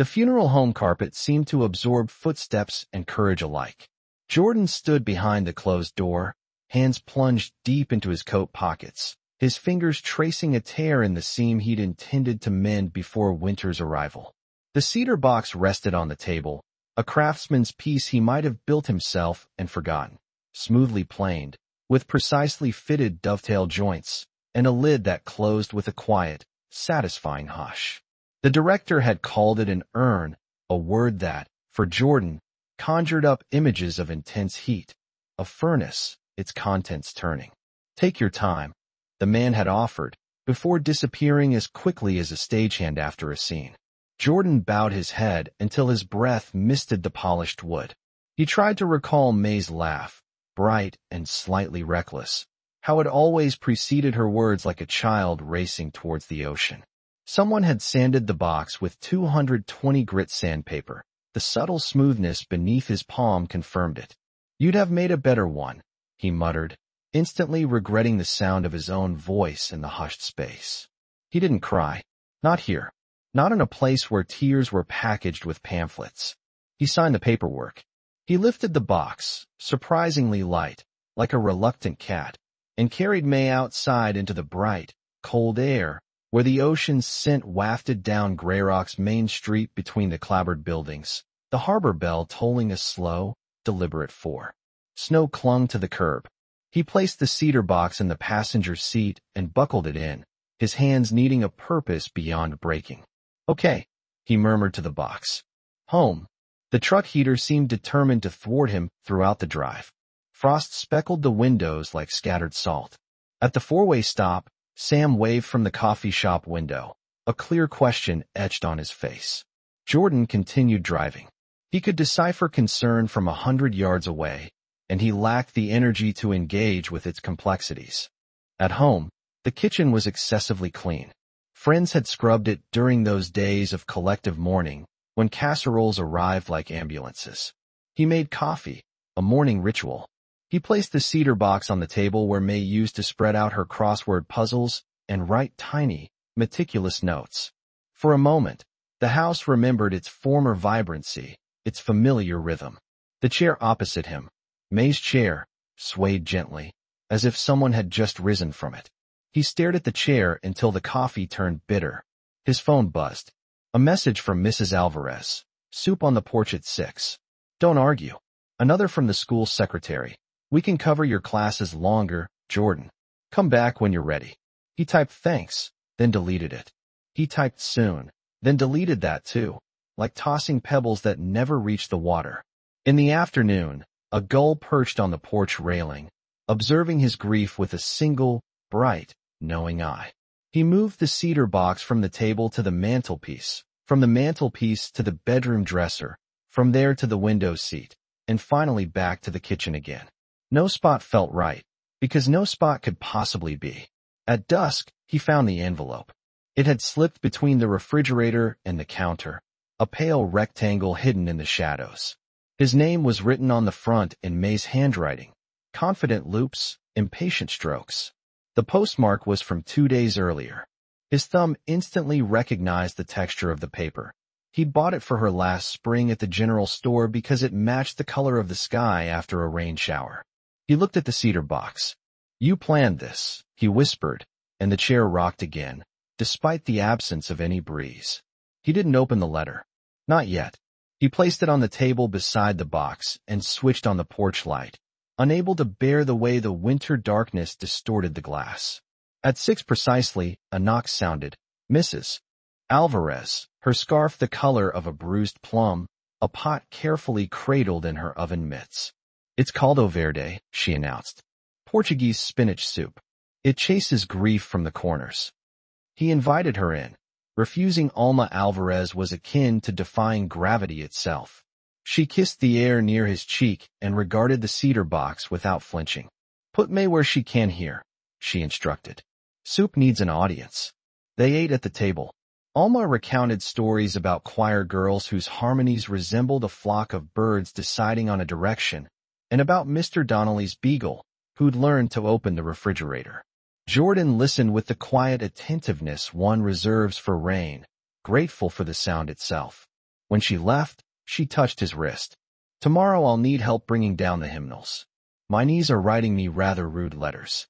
The funeral home carpet seemed to absorb footsteps and courage alike. Jordan stood behind the closed door, hands plunged deep into his coat pockets, his fingers tracing a tear in the seam he'd intended to mend before winter's arrival. The cedar box rested on the table, a craftsman's piece he might have built himself and forgotten, smoothly planed, with precisely fitted dovetail joints, and a lid that closed with a quiet, satisfying hush. The director had called it an urn, a word that, for Jordan, conjured up images of intense heat, a furnace, its contents turning. "Take your time," the man had offered, before disappearing as quickly as a stagehand after a scene. Jordan bowed his head until his breath misted the polished wood. He tried to recall May's laugh, bright and slightly reckless, how it always preceded her words like a child racing towards the ocean. Someone had sanded the box with 220 grit sandpaper. The subtle smoothness beneath his palm confirmed it. "You'd have made a better one," he muttered, instantly regretting the sound of his own voice in the hushed space. He didn't cry. Not here. Not in a place where tears were packaged with pamphlets. He signed the paperwork. He lifted the box, surprisingly light, like a reluctant cat, and carried May outside into the bright, cold air, where the ocean's scent wafted down Greyrock's main street between the clapboard buildings, the harbor bell tolling a slow, deliberate 4. Snow clung to the curb. He placed the cedar box in the passenger seat and buckled it in, his hands needing a purpose beyond breaking. "Okay," he murmured to the box. "Home." The truck heater seemed determined to thwart him throughout the drive. Frost speckled the windows like scattered salt. At the four-way stop, Sam waved from the coffee shop window, a clear question etched on his face. Jordan continued driving. He could decipher concern from 100 yards away, and he lacked the energy to engage with its complexities. At home, the kitchen was excessively clean. Friends had scrubbed it during those days of collective mourning, when casseroles arrived like ambulances. He made coffee, a morning ritual. He placed the cedar box on the table where May used to spread out her crossword puzzles and write tiny, meticulous notes. For a moment, the house remembered its former vibrancy, its familiar rhythm. The chair opposite him, May's chair, swayed gently, as if someone had just risen from it. He stared at the chair until the coffee turned bitter. His phone buzzed. A message from Mrs. Alvarez. "Soup on the porch at 6. Don't argue." Another from the school secretary. "We can cover your classes longer, Jordan. Come back when you're ready." He typed "thanks," then deleted it. He typed "soon," then deleted that too, like tossing pebbles that never reached the water. In the afternoon, a gull perched on the porch railing, observing his grief with a single, bright, knowing eye. He moved the cedar box from the table to the mantelpiece, from the mantelpiece to the bedroom dresser, from there to the window seat, and finally back to the kitchen again. No spot felt right, because no spot could possibly be. At dusk, he found the envelope. It had slipped between the refrigerator and the counter, a pale rectangle hidden in the shadows. His name was written on the front in May's handwriting, confident loops, impatient strokes. The postmark was from 2 days earlier. His thumb instantly recognized the texture of the paper. He'd bought it for her last spring at the general store because it matched the color of the sky after a rain shower. He looked at the cedar box. "You planned this," he whispered, and the chair rocked again, despite the absence of any breeze. He didn't open the letter. Not yet. He placed it on the table beside the box and switched on the porch light, unable to bear the way the winter darkness distorted the glass. At 6 precisely, a knock sounded. Mrs. Alvarez, her scarf the color of a bruised plum, a pot carefully cradled in her oven mitts. "It's caldo verde," she announced. "Portuguese spinach soup. It chases grief from the corners." He invited her in. Refusing Alma Alvarez was akin to defying gravity itself. She kissed the air near his cheek and regarded the cedar box without flinching. "Put May where she can hear," she instructed. "Soup needs an audience." They ate at the table. Alma recounted stories about choir girls whose harmonies resembled a flock of birds deciding on a direction, and about Mr. Donnelly's beagle, who'd learned to open the refrigerator. Jordan listened with the quiet attentiveness one reserves for rain, grateful for the sound itself. When she left, she touched his wrist. Tomorrow I'll need help bringing down the hymnals. My knees are writing me rather rude letters.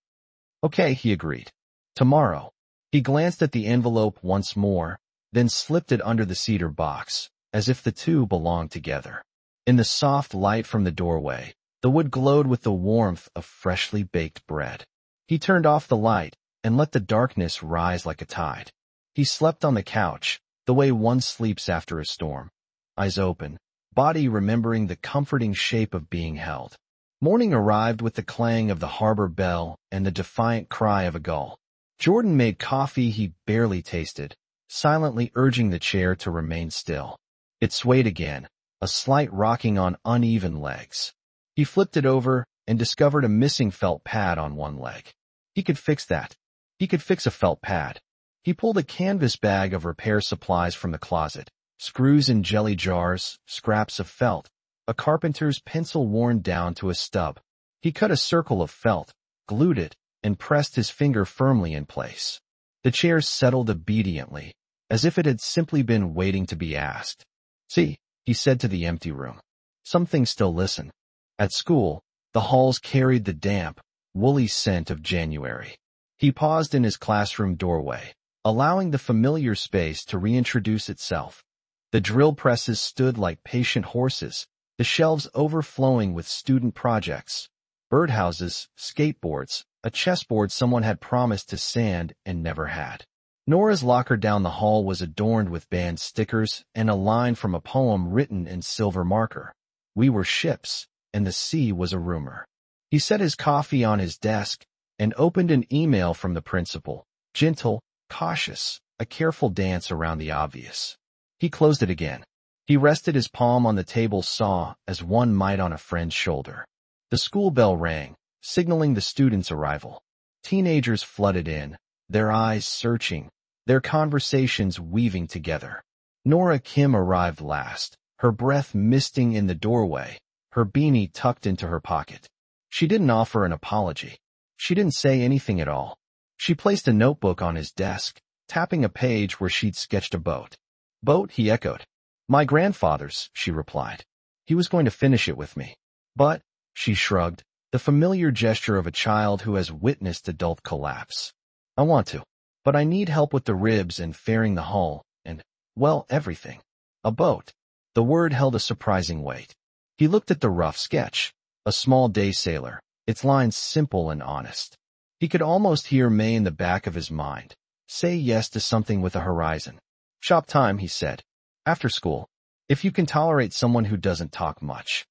Okay, he agreed. Tomorrow. He glanced at the envelope once more, then slipped it under the cedar box, as if the two belonged together. In the soft light from the doorway, the wood glowed with the warmth of freshly baked bread. He turned off the light and let the darkness rise like a tide. He slept on the couch, the way one sleeps after a storm. Eyes open, body remembering the comforting shape of being held. Morning arrived with the clang of the harbor bell and the defiant cry of a gull. Jordan made coffee he barely tasted, silently urging the chair to remain still. It swayed again, a slight rocking on uneven legs. He flipped it over and discovered a missing felt pad on one leg. He could fix that. He could fix a felt pad. He pulled a canvas bag of repair supplies from the closet, screws in jelly jars, scraps of felt, a carpenter's pencil worn down to a stub. He cut a circle of felt, glued it, and pressed his finger firmly in place. The chair settled obediently, as if it had simply been waiting to be asked. See, he said to the empty room. Some things still listen. At school, the halls carried the damp, woolly scent of January. He paused in his classroom doorway, allowing the familiar space to reintroduce itself. The drill presses stood like patient horses, the shelves overflowing with student projects, birdhouses, skateboards, a chessboard someone had promised to sand and never had. Nora's locker down the hall was adorned with band stickers and a line from a poem written in silver marker. We were ships, and the sea was a rumor. He set his coffee on his desk and opened an email from the principal, gentle, cautious, a careful dance around the obvious. He closed it again. He rested his palm on the table saw as one might on a friend's shoulder. The school bell rang, signaling the students' arrival. Teenagers flooded in, their eyes searching, their conversations weaving together. Nora Kim arrived last, her breath misting in the doorway, her beanie tucked into her pocket. She didn't offer an apology. She didn't say anything at all. She placed a notebook on his desk, tapping a page where she'd sketched a boat. Boat, he echoed. My grandfather's, she replied. He was going to finish it with me. But, she shrugged, the familiar gesture of a child who has witnessed adult collapse. I want to, but I need help with the ribs and fairing the hull, and, well, everything. A boat. The word held a surprising weight. He looked at the rough sketch, a small day sailor, its lines simple and honest. He could almost hear May in the back of his mind. Say yes to something with a horizon. Shop time, he said. After school. If you can tolerate someone who doesn't talk much.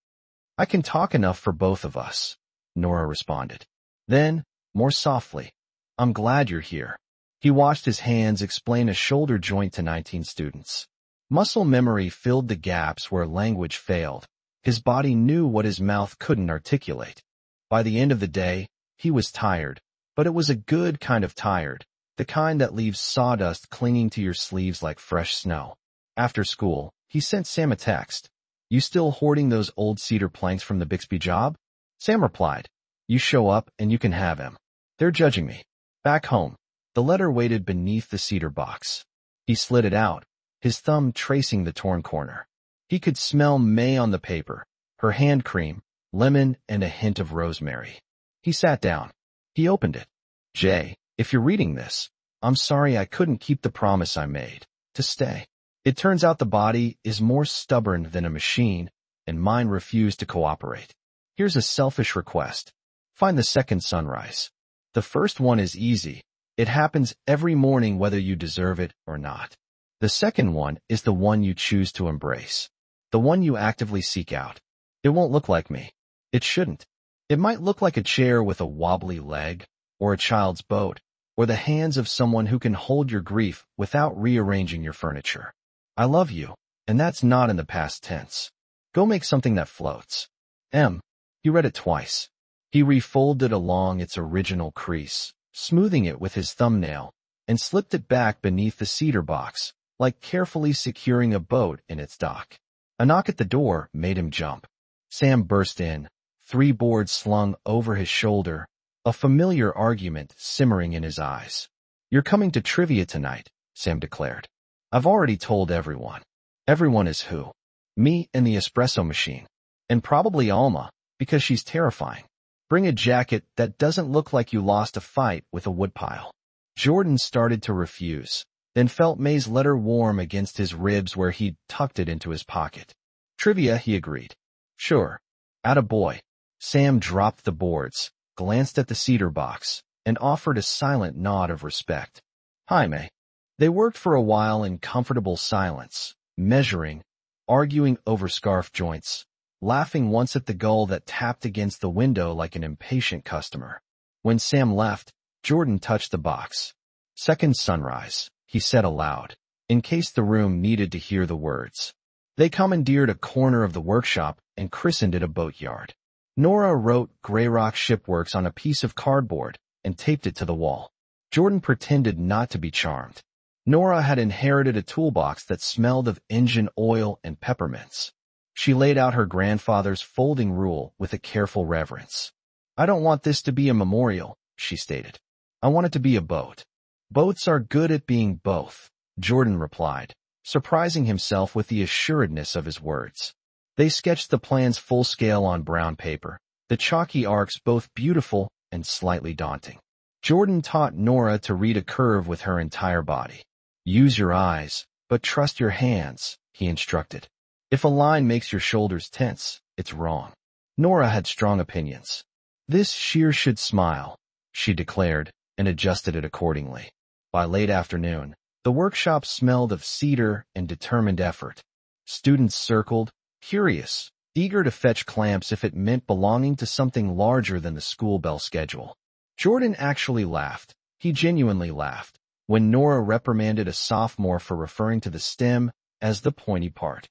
I can talk enough for both of us, Nora responded. Then, more softly, I'm glad you're here. He watched his hands explain a shoulder joint to 19 students. Muscle memory filled the gaps where language failed. His body knew what his mouth couldn't articulate. By the end of the day, he was tired, but it was a good kind of tired, the kind that leaves sawdust clinging to your sleeves like fresh snow. After school, he sent Sam a text. You still hoarding those old cedar planks from the Bixby job? Sam replied, you show up and you can have him. They're judging me. Back home, the letter waited beneath the cedar box. He slid it out, his thumb tracing the torn corner. He could smell May on the paper, her hand cream, lemon, and a hint of rosemary. He sat down. He opened it. Jay, if you're reading this, I'm sorry I couldn't keep the promise I made, to stay. It turns out the body is more stubborn than a machine, and mine refused to cooperate. Here's a selfish request. Find the second sunrise. The first one is easy. It happens every morning whether you deserve it or not. The second one is the one you choose to embrace. The one you actively seek out. It won't look like me. It shouldn't. It might look like a chair with a wobbly leg, or a child's boat, or the hands of someone who can hold your grief without rearranging your furniture. I love you, and that's not in the past tense. Go make something that floats. M. He read it twice. He refolded along its original crease, smoothing it with his thumbnail, and slipped it back beneath the cedar box, like carefully securing a boat in its dock. A knock at the door made him jump. Sam burst in, 3 boards slung over his shoulder, a familiar argument simmering in his eyes. You're coming to trivia tonight, Sam declared. I've already told everyone. Everyone is who? Me and the espresso machine. And probably Alma, because she's terrifying. Bring a jacket that doesn't look like you lost a fight with a woodpile. Jordan started to refuse, then felt May's letter warm against his ribs where he'd tucked it into his pocket. Trivia, he agreed. Sure. Attaboy. Sam dropped the boards, glanced at the cedar box, and offered a silent nod of respect. Hi, May. They worked for a while in comfortable silence, measuring, arguing over scarf joints, laughing once at the gull that tapped against the window like an impatient customer. When Sam left, Jordan touched the box. Second sunrise, he said aloud, in case the room needed to hear the words. They commandeered a corner of the workshop and christened it a boatyard. Nora wrote Grey Rock Shipworks on a piece of cardboard and taped it to the wall. Jordan pretended not to be charmed. Nora had inherited a toolbox that smelled of engine oil and peppermints. She laid out her grandfather's folding rule with a careful reverence. I don't want this to be a memorial, she stated. I want it to be a boat. Boats are good at being both, Jordan replied, surprising himself with the assuredness of his words. They sketched the plans full scale on brown paper, the chalky arcs both beautiful and slightly daunting. Jordan taught Nora to read a curve with her entire body. Use your eyes, but trust your hands, he instructed. If a line makes your shoulders tense, it's wrong. Nora had strong opinions. This shear should smile, she declared, and adjusted it accordingly. By late afternoon, the workshop smelled of cedar and determined effort. Students circled, curious, eager to fetch clamps if it meant belonging to something larger than the school bell schedule. Jordan actually laughed. He genuinely laughed when Nora reprimanded a sophomore for referring to the stem as the pointy part.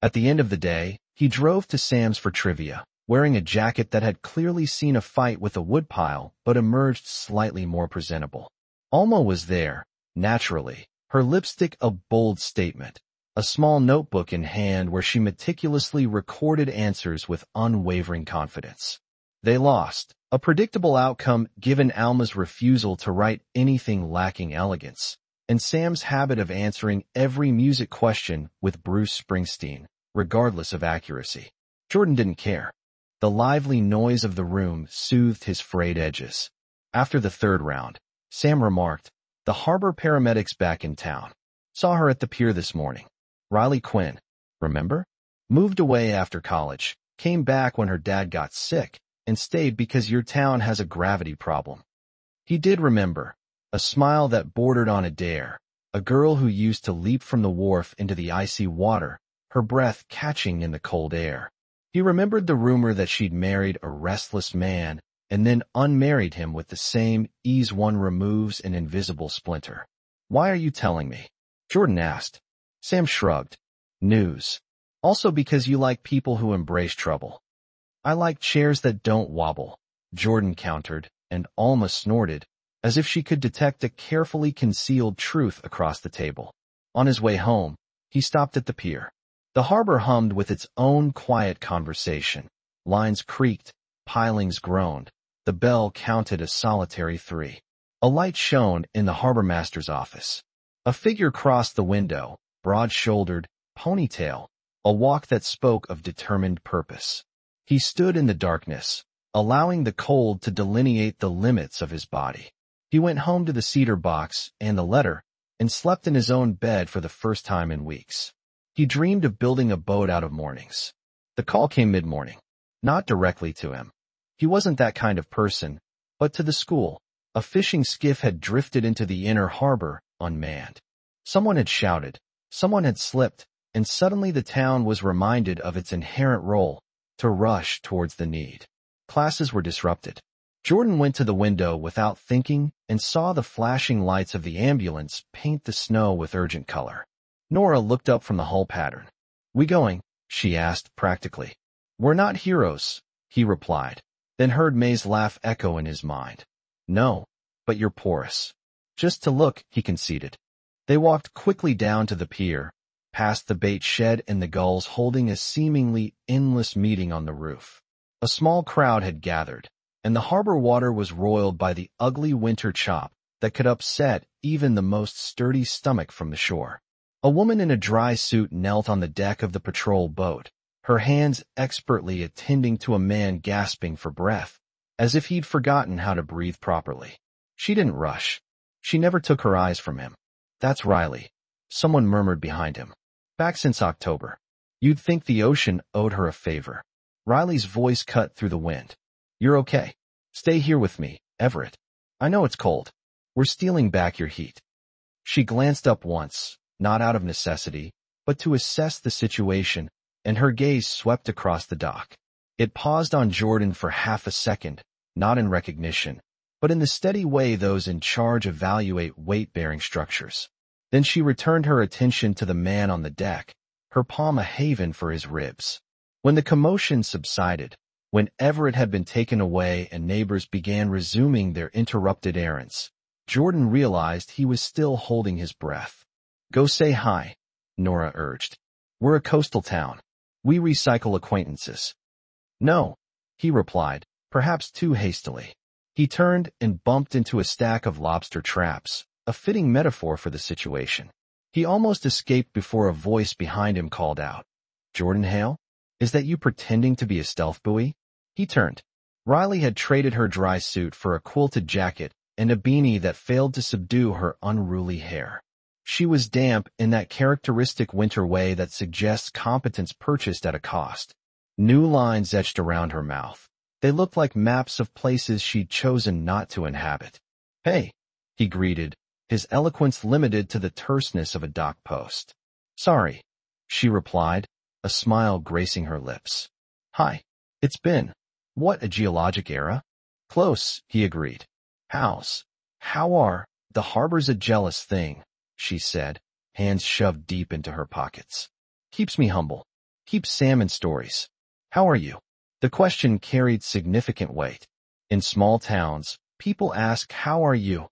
At the end of the day, he drove to Sam's for trivia, wearing a jacket that had clearly seen a fight with a woodpile but emerged slightly more presentable. Alma was there, naturally, her lipstick a bold statement, a small notebook in hand where she meticulously recorded answers with unwavering confidence. They lost, a predictable outcome given Alma's refusal to write anything lacking elegance, and Sam's habit of answering every music question with Bruce Springsteen, regardless of accuracy. Jordan didn't care. The lively noise of the room soothed his frayed edges. After the third round, Sam remarked, the harbor paramedics back in town. Saw her at the pier this morning. Riley Quinn, remember? Moved away after college, came back when her dad got sick, and stayed because your town has a gravity problem. He did remember, a smile that bordered on a dare, a girl who used to leap from the wharf into the icy water, her breath catching in the cold air. He remembered the rumor that she'd married a restless man and then unmarried him with the same ease one removes an invisible splinter. Why are you telling me? Jordan asked. Sam shrugged. News. Also because you like people who embrace trouble. I like chairs that don't wobble, Jordan countered, and Alma snorted, as if she could detect a carefully concealed truth across the table. On his way home, he stopped at the pier. The harbor hummed with its own quiet conversation. Lines creaked, pilings groaned. The bell counted a solitary 3. A light shone in the harbormaster's office. A figure crossed the window, broad-shouldered, ponytail, a walk that spoke of determined purpose. He stood in the darkness, allowing the cold to delineate the limits of his body. He went home to the cedar box and the letter, and slept in his own bed for the first time in weeks. He dreamed of building a boat out of mornings. The call came mid-morning, not directly to him. He wasn't that kind of person, but to the school. A fishing skiff had drifted into the inner harbor, unmanned. Someone had shouted, someone had slipped, and suddenly the town was reminded of its inherent role, to rush towards the need. Classes were disrupted. Jordan went to the window without thinking and saw the flashing lights of the ambulance paint the snow with urgent color. Nora looked up from the hull pattern. We going? She asked practically. We're not heroes, he replied, then heard May's laugh echo in his mind. No, but you're porous. Just to look, he conceded. They walked quickly down to the pier, past the bait shed and the gulls holding a seemingly endless meeting on the roof. A small crowd had gathered, and the harbor water was roiled by the ugly winter chop that could upset even the most sturdy stomach from the shore. A woman in a dry suit knelt on the deck of the patrol boat, her hands expertly attending to a man gasping for breath, as if he'd forgotten how to breathe properly. She didn't rush. She never took her eyes from him. "That's Riley," someone murmured behind him. "Back since October. You'd think the ocean owed her a favor." Riley's voice cut through the wind. "You're okay. Stay here with me, Everett. I know it's cold. We're stealing back your heat." She glanced up once, not out of necessity, but to assess the situation, and her gaze swept across the dock. It paused on Jordan for half a second, not in recognition, but in the steady way those in charge evaluate weight-bearing structures. Then she returned her attention to the man on the deck, her palm a haven for his ribs. When the commotion subsided, when Everett had been taken away and neighbors began resuming their interrupted errands, Jordan realized he was still holding his breath. "Go say hi," Nora urged. "We're a coastal town. We recycle acquaintances." "No," he replied, perhaps too hastily. He turned and bumped into a stack of lobster traps, a fitting metaphor for the situation. He almost escaped before a voice behind him called out, "Jordan Hale? Is that you pretending to be a stealth buoy?" He turned. Riley had traded her dry suit for a quilted jacket and a beanie that failed to subdue her unruly hair. She was damp in that characteristic winter way that suggests competence purchased at a cost. New lines etched around her mouth. They looked like maps of places she'd chosen not to inhabit. "Hey," he greeted, his eloquence limited to the terseness of a dock post. "Sorry," she replied, a smile gracing her lips. "Hi. It's been, what, a geologic era?" "Close," he agreed. The harbor's a jealous thing," she said, hands shoved deep into her pockets. "Keeps me humble. Keeps salmon stories. How are you?" The question carried significant weight. In small towns, people ask, "How are you?"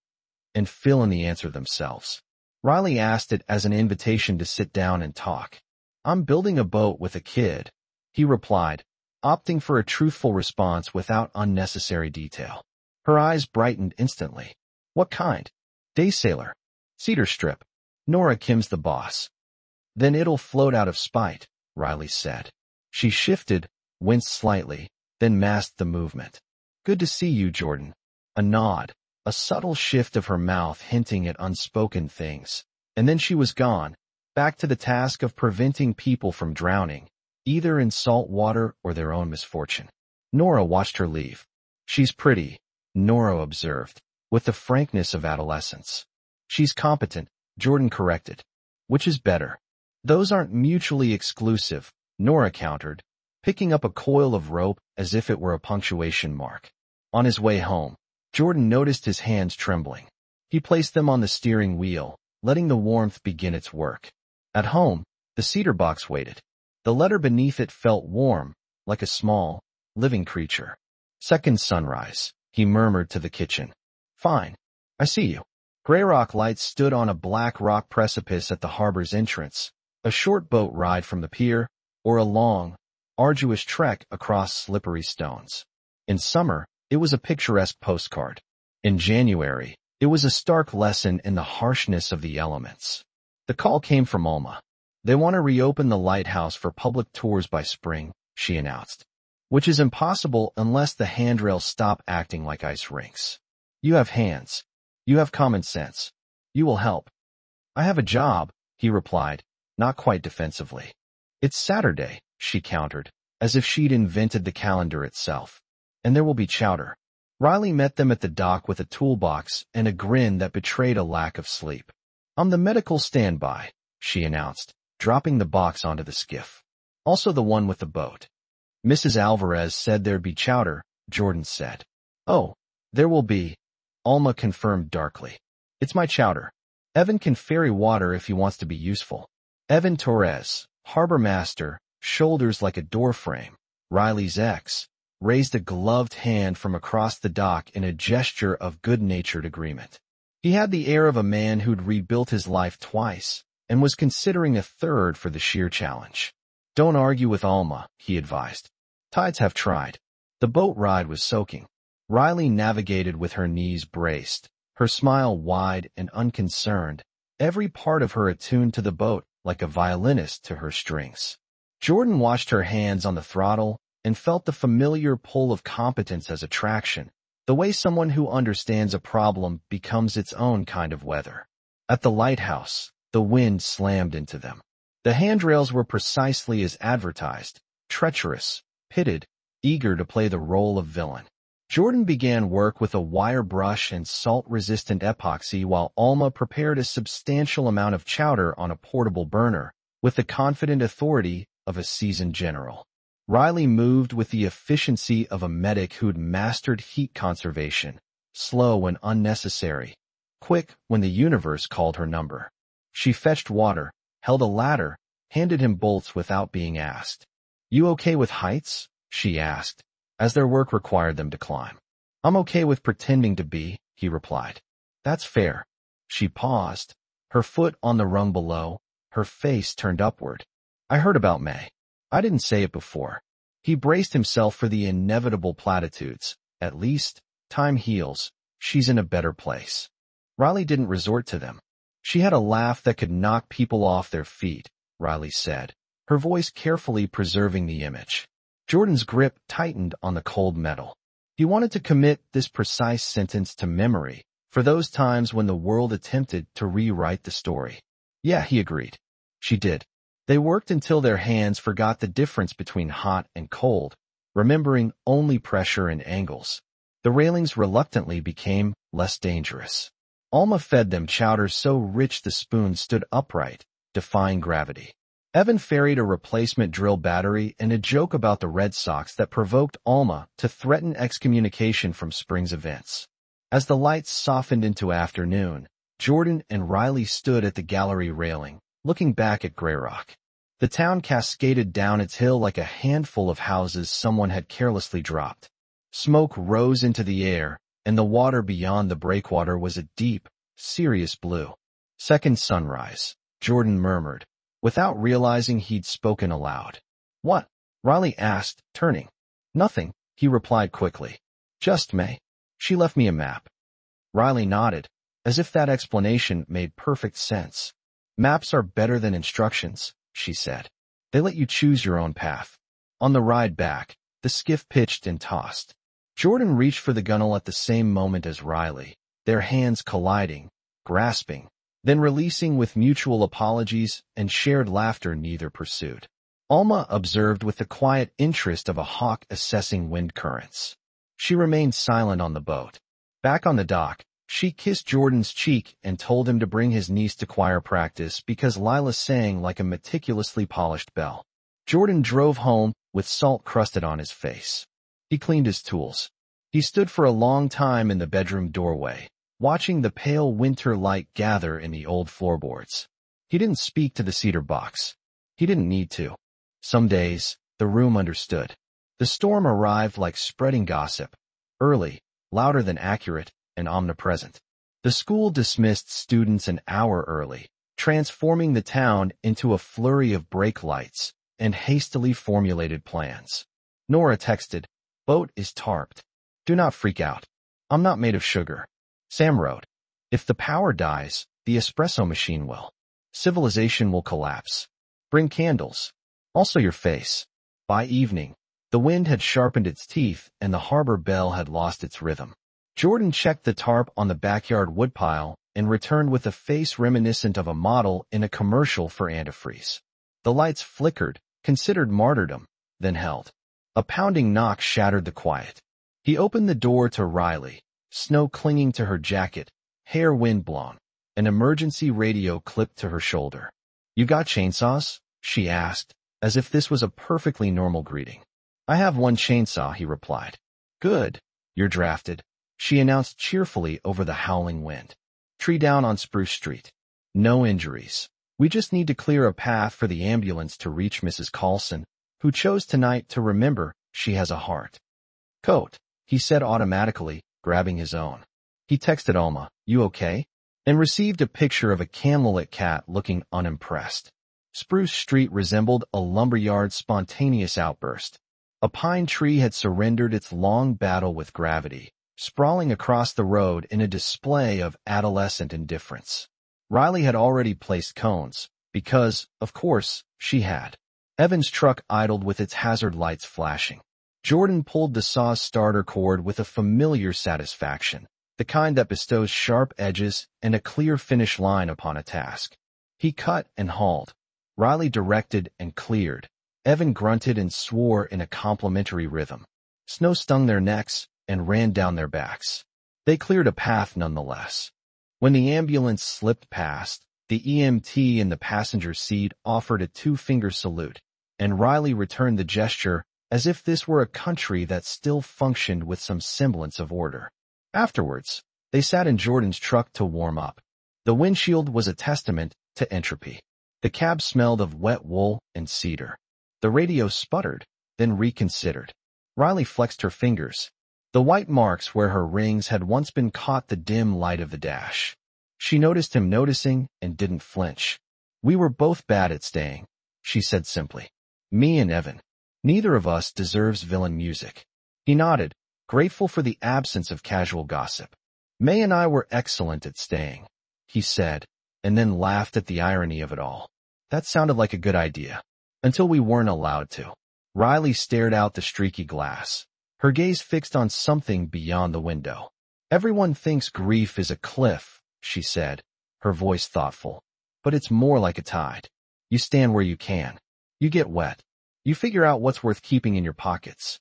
and fill in the answer themselves. Riley asked it as an invitation to sit down and talk. "I'm building a boat with a kid," he replied, opting for a truthful response without unnecessary detail. Her eyes brightened instantly. "What kind?" "Day sailor. Cedar strip. Nora Kim's the boss." "Then it'll float out of spite," Riley said. She shifted, winced slightly, then masked the movement. "Good to see you, Jordan." A nod, a subtle shift of her mouth hinting at unspoken things. And then she was gone, back to the task of preventing people from drowning, either in salt water or their own misfortune. Nora watched her leave. "She's pretty," Nora observed, with the frankness of adolescence. "She's competent," Jordan corrected. "Which is better?" "Those aren't mutually exclusive," Nora countered, picking up a coil of rope as if it were a punctuation mark. On his way home, Jordan noticed his hands trembling. He placed them on the steering wheel, letting the warmth begin its work. At home, the cedar box waited. The letter beneath it felt warm, like a small, living creature. "Second sunrise," he murmured to the kitchen. "Fine. I see you." Gray rock lights stood on a black rock precipice at the harbor's entrance, a short boat ride from the pier, or a long, arduous trek across slippery stones. In summer, it was a picturesque postcard. In January, it was a stark lesson in the harshness of the elements. The call came from Alma. "They want to reopen the lighthouse for public tours by spring," she announced. "Which is impossible unless the handrails stop acting like ice rinks. You have hands. You have common sense. You will help." "I have a job," he replied, not quite defensively. "It's Saturday," she countered, as if she'd invented the calendar itself. "And there will be chowder." Riley met them at the dock with a toolbox and a grin that betrayed a lack of sleep. "I'm the medical standby," she announced, dropping the box onto the skiff. "Also the one with the boat." "Mrs. Alvarez said there'd be chowder," Jordan said. "Oh, there will be," Alma confirmed darkly. "It's my chowder. Evan can ferry water if he wants to be useful." Evan Torres, harbor master, shoulders like a doorframe, Riley's ex, raised a gloved hand from across the dock in a gesture of good-natured agreement. He had the air of a man who'd rebuilt his life twice and was considering a third for the sheer challenge. "Don't argue with Alma," he advised. "Tides have tried." The boat ride was soaking. Riley navigated with her knees braced, her smile wide and unconcerned, every part of her attuned to the boat like a violinist to her strings. Jordan watched her hands on the throttle and felt the familiar pull of competence as attraction, the way someone who understands a problem becomes its own kind of weather. At the lighthouse, the wind slammed into them. The handrails were precisely as advertised, treacherous, pitted, eager to play the role of villain. Jordan began work with a wire brush and salt-resistant epoxy while Alma prepared a substantial amount of chowder on a portable burner, with the confident authority of a seasoned general. Riley moved with the efficiency of a medic who'd mastered heat conservation, slow when unnecessary, quick when the universe called her number. She fetched water, held a ladder, handed him bolts without being asked. "You okay with heights?" she asked, as their work required them to climb. "I'm okay with pretending to be," he replied. "That's fair." She paused, her foot on the rung below, her face turned upward. "I heard about May. I didn't say it before." He braced himself for the inevitable platitudes. "At least, time heals. She's in a better place." Riley didn't resort to them. "She had a laugh that could knock people off their feet," Riley said, her voice carefully preserving the image. Jordan's grip tightened on the cold metal. He wanted to commit this precise sentence to memory, for those times when the world attempted to rewrite the story. "Yeah," he agreed. She did. They worked until their hands forgot the difference between hot and cold, remembering only pressure and angles. The railings reluctantly became less dangerous. Alma fed them chowder so rich the spoon stood upright, defying gravity. Evan ferried a replacement drill battery and a joke about the Red Sox that provoked Alma to threaten excommunication from spring's events. As the lights softened into afternoon, Jordan and Riley stood at the gallery railing, looking back at Grey Rock. The town cascaded down its hill like a handful of houses someone had carelessly dropped. Smoke rose into the air, and the water beyond the breakwater was a deep, serious blue. "Second sunrise," Jordan murmured, without realizing he'd spoken aloud. "What?" Riley asked, turning. "Nothing," he replied quickly. "Just May. She left me a map." Riley nodded, as if that explanation made perfect sense. "Maps are better than instructions," she said. "They let you choose your own path." On the ride back, the skiff pitched and tossed. Jordan reached for the gunwale at the same moment as Riley, their hands colliding, grasping, then releasing with mutual apologies and shared laughter neither pursued. Alma observed with the quiet interest of a hawk assessing wind currents. She remained silent on the boat. Back on the dock, she kissed Jordan's cheek and told him to bring his niece to choir practice because Lila sang like a meticulously polished bell. Jordan drove home with salt crusted on his face. He cleaned his tools. He stood for a long time in the bedroom doorway, watching the pale winter light gather in the old floorboards. He didn't speak to the cedar box. He didn't need to. Some days, the room understood. The storm arrived like spreading gossip, early, louder than accurate, and omnipresent. The school dismissed students an hour early, transforming the town into a flurry of brake lights and hastily formulated plans. Nora texted, "Boat is tarped. Do not freak out. I'm not made of sugar." Sam wrote, "If the power dies, the espresso machine will. Civilization will collapse. Bring candles. Also your face." By evening, the wind had sharpened its teeth and the harbor bell had lost its rhythm. Jordan checked the tarp on the backyard woodpile and returned with a face reminiscent of a model in a commercial for antifreeze. The lights flickered, considered martyrdom, then held. A pounding knock shattered the quiet. He opened the door to Riley, snow clinging to her jacket, hair windblown, an emergency radio clipped to her shoulder. "You got chainsaws?" she asked, as if this was a perfectly normal greeting. "I have one chainsaw," he replied. "Good. You're drafted," she announced cheerfully over the howling wind. "Tree down on Spruce Street. No injuries. We just need to clear a path for the ambulance to reach Mrs. Carlson, who chose tonight to remember she has a heart." "Coat," he said automatically, grabbing his own. He texted Alma, "You okay?" and received a picture of a candlelit cat looking unimpressed. Spruce Street resembled a lumberyard's spontaneous outburst. A pine tree had surrendered its long battle with gravity, sprawling across the road in a display of adolescent indifference. Riley had already placed cones, because, of course, she had. Evan's truck idled with its hazard lights flashing. Jordan pulled the saw's starter cord with a familiar satisfaction, the kind that bestows sharp edges and a clear finish line upon a task. He cut and hauled. Riley directed and cleared. Evan grunted and swore in a complimentary rhythm. Snow stung their necks and ran down their backs. They cleared a path nonetheless. When the ambulance slipped past, the EMT in the passenger seat offered a two-finger salute, and Riley returned the gesture as if this were a country that still functioned with some semblance of order. Afterwards, they sat in Jordan's truck to warm up. The windshield was a testament to entropy. The cab smelled of wet wool and cedar. The radio sputtered, then reconsidered. Riley flexed her fingers. The white marks where her rings had once been caught the dim light of the dash. She noticed him noticing and didn't flinch. "We were both bad at staying," she said simply. "Me and Evan. Neither of us deserves villain music." He nodded, grateful for the absence of casual gossip. "May and I were excellent at staying," he said, and then laughed at the irony of it all. "That sounded like a good idea. Until we weren't allowed to." Riley stared out the streaky glass, her gaze fixed on something beyond the window. "Everyone thinks grief is a cliff," she said, her voice thoughtful. "But it's more like a tide. You stand where you can. You get wet. You figure out what's worth keeping in your pockets."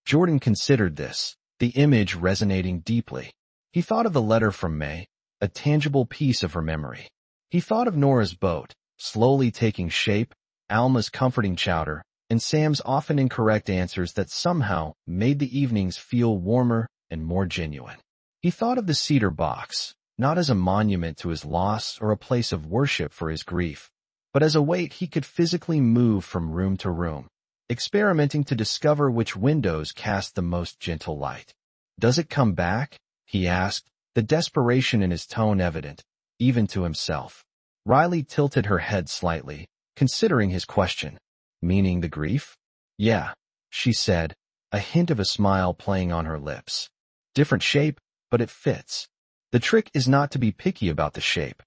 Jordan considered this, the image resonating deeply. He thought of the letter from May, a tangible piece of her memory. He thought of Nora's boat, slowly taking shape, Alma's comforting chowder, and Sam's often incorrect answers that somehow made the evenings feel warmer and more genuine. He thought of the cedar box, not as a monument to his loss or a place of worship for his grief, but as a weight he could physically move from room to room, experimenting to discover which windows cast the most gentle light. "Does it come back?" he asked, the desperation in his tone evident, even to himself. Riley tilted her head slightly, considering his question. "Meaning the grief?" "Yeah," she said, a hint of a smile playing on her lips. "Different shape, but it fits. The trick is not to be picky about the shape."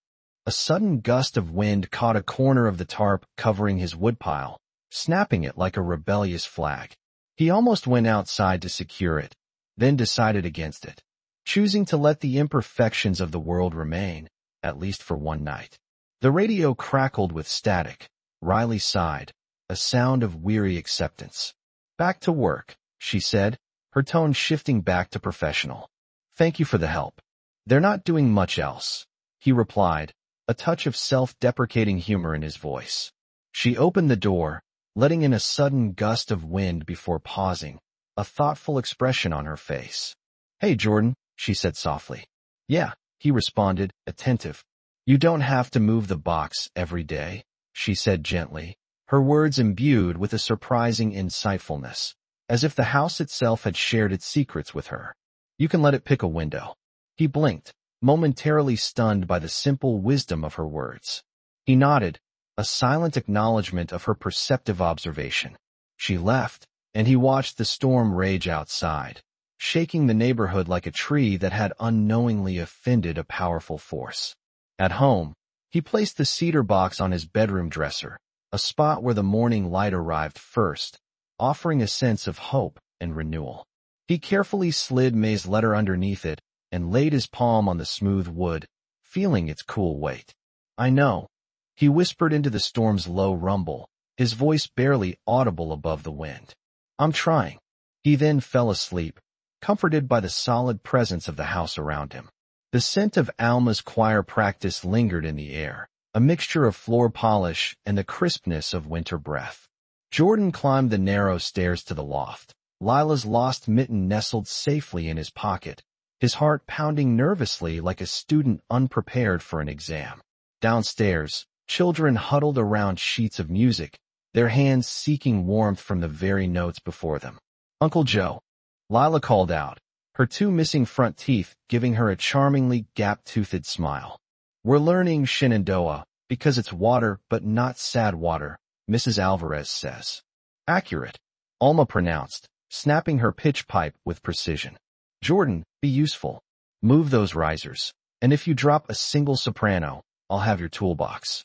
A sudden gust of wind caught a corner of the tarp covering his woodpile, snapping it like a rebellious flag. He almost went outside to secure it, then decided against it, choosing to let the imperfections of the world remain, at least for one night. The radio crackled with static. Riley sighed, a sound of weary acceptance. "Back to work," she said, her tone shifting back to professional. "Thank you for the help." "They're not doing much else," he replied, a touch of self-deprecating humor in his voice. She opened the door, letting in a sudden gust of wind before pausing, a thoughtful expression on her face. "Hey, Jordan," she said softly. "Yeah," he responded, attentive. "You don't have to move the box every day," she said gently, her words imbued with a surprising insightfulness, as if the house itself had shared its secrets with her. "You can let it pick a window." He blinked, momentarily stunned by the simple wisdom of her words. He nodded, a silent acknowledgement of her perceptive observation. She left, and he watched the storm rage outside, shaking the neighborhood like a tree that had unknowingly offended a powerful force. At home, he placed the cedar box on his bedroom dresser, a spot where the morning light arrived first, offering a sense of hope and renewal. He carefully slid May's letter underneath it and laid his palm on the smooth wood, feeling its cool weight. "I know," he whispered into the storm's low rumble, his voice barely audible above the wind. "I'm trying." He then fell asleep, comforted by the solid presence of the house around him. The scent of Alma's choir practice lingered in the air, a mixture of floor polish and the crispness of winter breath. Jordan climbed the narrow stairs to the loft, Lila's lost mitten nestled safely in his pocket, his heart pounding nervously like a student unprepared for an exam. Downstairs, children huddled around sheets of music, their hands seeking warmth from the very notes before them. "Uncle Joe," Lila called out, her two missing front teeth giving her a charmingly gap-toothed smile. "We're learning Shenandoah because it's water but not sad water," Mrs. Alvarez says. "Accurate," Alma pronounced, snapping her pitch pipe with precision. "Jordan, be useful. Move those risers, and if you drop a single soprano, I'll have your toolbox.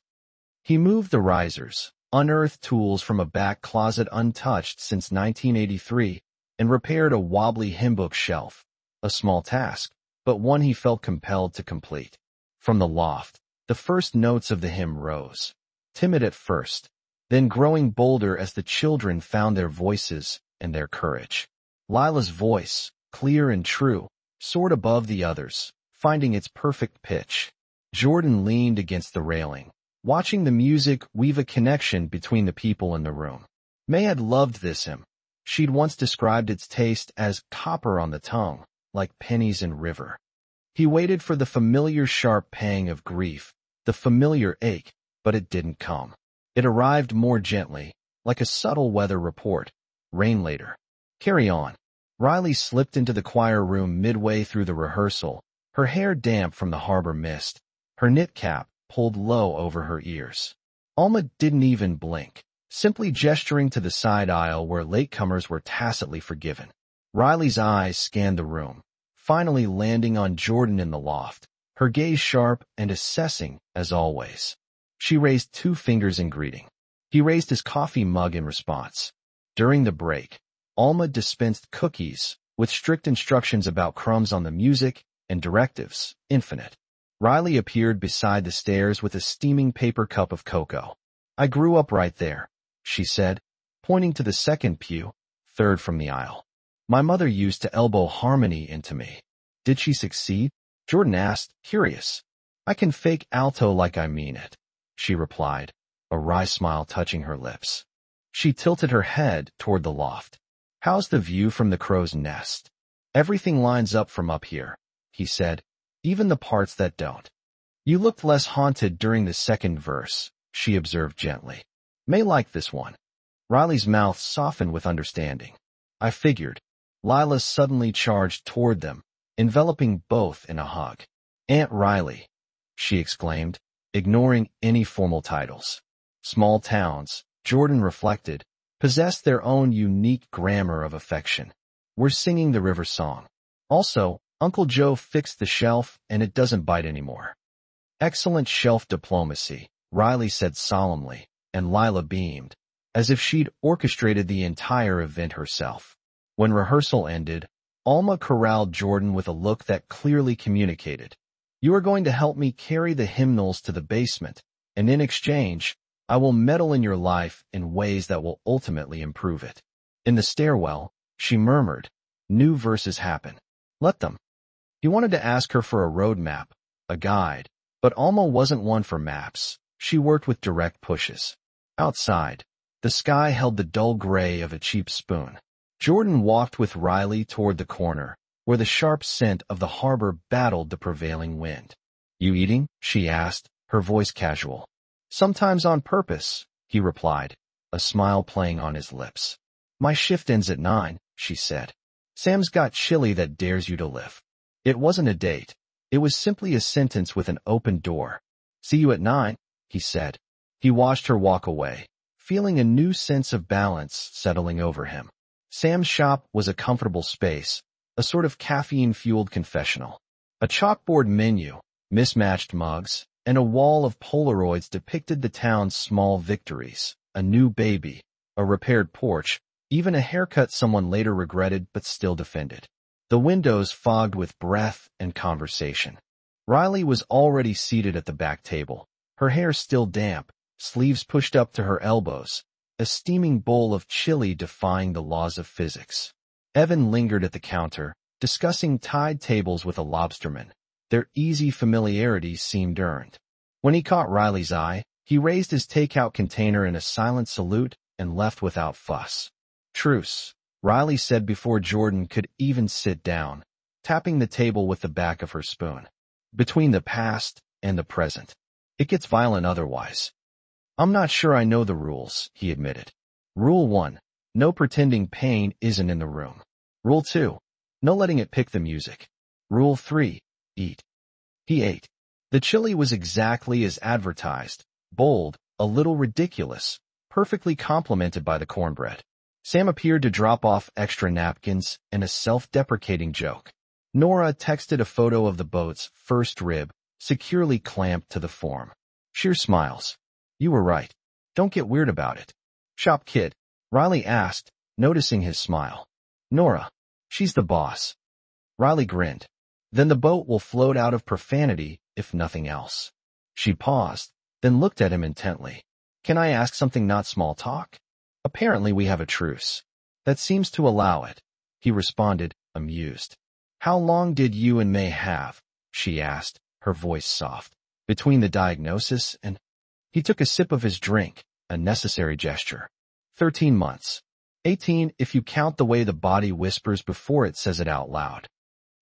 He moved the risers, unearthed tools from a back closet untouched since 1983, and repaired a wobbly hymnbook shelf. A small task, but one he felt compelled to complete. From the loft, the first notes of the hymn rose, timid at first, then growing bolder as the children found their voices and their courage. Lila's voice, clear and true, soared above the others, finding its perfect pitch. Jordan leaned against the railing, watching the music weave a connection between the people in the room. May had loved this hymn. She'd once described its taste as copper on the tongue, like pennies in river. He waited for the familiar sharp pang of grief, the familiar ache, but it didn't come. It arrived more gently, like a subtle weather report. Rain later. Carry on. Riley slipped into the choir room midway through the rehearsal, her hair damp from the harbor mist, her knit cap pulled low over her ears. Alma didn't even blink, simply gesturing to the side aisle where latecomers were tacitly forgiven. Riley's eyes scanned the room, finally landing on Jordan in the loft, her gaze sharp and assessing, as always. She raised 2 fingers in greeting. He raised his coffee mug in response. During the break, Alma dispensed cookies, with strict instructions about crumbs on the music and directives, infinite. Riley appeared beside the stairs with a steaming paper cup of cocoa. I grew up right there, she said, pointing to the second pew, third from the aisle. My mother used to elbow harmony into me. Did she succeed? Jordan asked, curious. I can fake alto like I mean it, she replied, a wry smile touching her lips. She tilted her head toward the loft. How's the view from the crow's nest? Everything lines up from up here, he said, even the parts that don't. You looked less haunted during the second verse, she observed gently. May like this one. Riley's mouth softened with understanding. I figured. Lila suddenly charged toward them, enveloping both in a hug. Aunt Riley, she exclaimed, ignoring any formal titles. Small towns, Jordan reflected, possessed their own unique grammar of affection. We're singing the river song. Also, Uncle Joe fixed the shelf and it doesn't bite anymore. Excellent shelf diplomacy, Riley said solemnly, and Lila beamed, as if she'd orchestrated the entire event herself. When rehearsal ended, Alma corralled Jordan with a look that clearly communicated. You are going to help me carry the hymnals to the basement, and in exchange, I will meddle in your life in ways that will ultimately improve it. In the stairwell, she murmured, new verses happen. Let them. He wanted to ask her for a road map, a guide, but Alma wasn't one for maps. She worked with direct pushes. Outside, the sky held the dull gray of a cheap spoon. Jordan walked with Riley toward the corner, where the sharp scent of the harbor battled the prevailing wind. You eating? She asked, her voice casual. Sometimes on purpose, he replied, a smile playing on his lips. My shift ends at 9, she said. Sam's got chili that dares you to live. It wasn't a date. It was simply a sentence with an open door. See you at 9, he said. He watched her walk away, feeling a new sense of balance settling over him. Sam's shop was a comfortable space, a sort of caffeine-fueled confessional. A chalkboard menu, mismatched mugs, and a wall of Polaroids depicted the town's small victories, a new baby, a repaired porch, even a haircut someone later regretted but still defended. The windows fogged with breath and conversation. Riley was already seated at the back table, her hair still damp, sleeves pushed up to her elbows, a steaming bowl of chili defying the laws of physics. Evan lingered at the counter, discussing tide tables with a lobsterman. Their easy familiarity seemed earned. When he caught Riley's eye, he raised his takeout container in a silent salute and left without fuss. Truce, Riley said before Jordan could even sit down, tapping the table with the back of her spoon. Between the past and the present. It gets violent otherwise. I'm not sure I know the rules, he admitted. Rule 1. No pretending pain isn't in the room. Rule 2. No letting it pick the music. Rule 3. Eat. He ate. The chili was exactly as advertised, bold, a little ridiculous, perfectly complemented by the cornbread. Sam appeared to drop off extra napkins and a self-deprecating joke. Nora texted a photo of the boat's first rib, securely clamped to the form. Sheer smiles. You were right. Don't get weird about it. Shop kid, Riley asked, noticing his smile. Nora. She's the boss. Riley grinned. Then the boat will float out of profanity, if nothing else. She paused, then looked at him intently. Can I ask something not small talk? Apparently we have a truce. That seems to allow it. He responded, amused. How long did you and May have? She asked, her voice soft. Between the diagnosis and... He took a sip of his drink, a necessary gesture. 13 months. 18 if you count the way the body whispers before it says it out loud.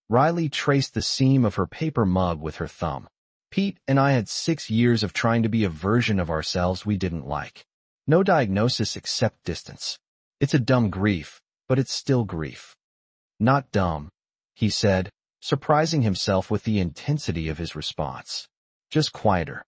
Riley traced the seam of her paper mug with her thumb. Pete and I had 6 years of trying to be a version of ourselves we didn't like. No diagnosis except distance. It's a dumb grief, but it's still grief. Not dumb, he said, surprising himself with the intensity of his response. Just quieter.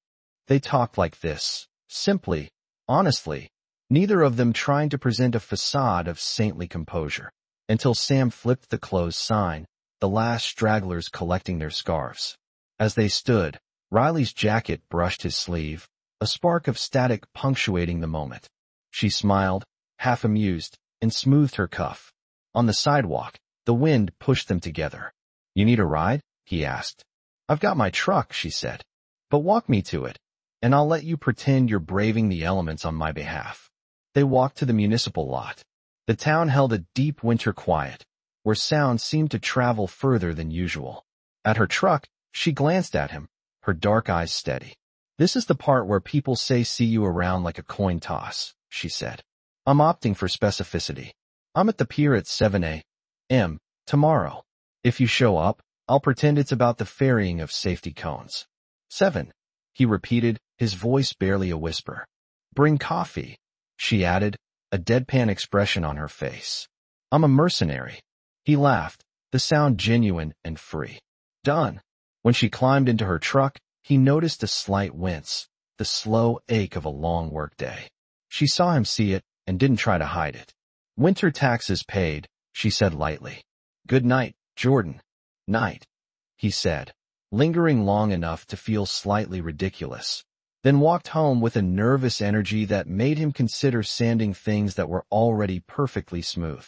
They talked like this, simply, honestly, neither of them trying to present a facade of saintly composure, until Sam flipped the closed sign, the last stragglers collecting their scarves. As they stood, Riley's jacket brushed his sleeve, a spark of static punctuating the moment. She smiled, half amused, and smoothed her cuff. On the sidewalk, the wind pushed them together. You need a ride? He asked. I've got my truck, she said. But walk me to it, and I'll let you pretend you're braving the elements on my behalf. They walked to the municipal lot. The town held a deep winter quiet, where sound seemed to travel further than usual. At her truck, she glanced at him, her dark eyes steady. This is the part where people say see you around like a coin toss, she said. I'm opting for specificity. I'm at the pier at 7 a.m. tomorrow. If you show up, I'll pretend it's about the ferrying of safety cones. 7. He repeated, his voice barely a whisper. Bring coffee, she added, a deadpan expression on her face. I'm a mercenary. He laughed, the sound genuine and free. Done. When she climbed into her truck, he noticed a slight wince, the slow ache of a long workday. She saw him see it and didn't try to hide it. Winter taxes paid, she said lightly. Good night, Jordan. Night, he said, lingering long enough to feel slightly ridiculous, then walked home with a nervous energy that made him consider sanding things that were already perfectly smooth.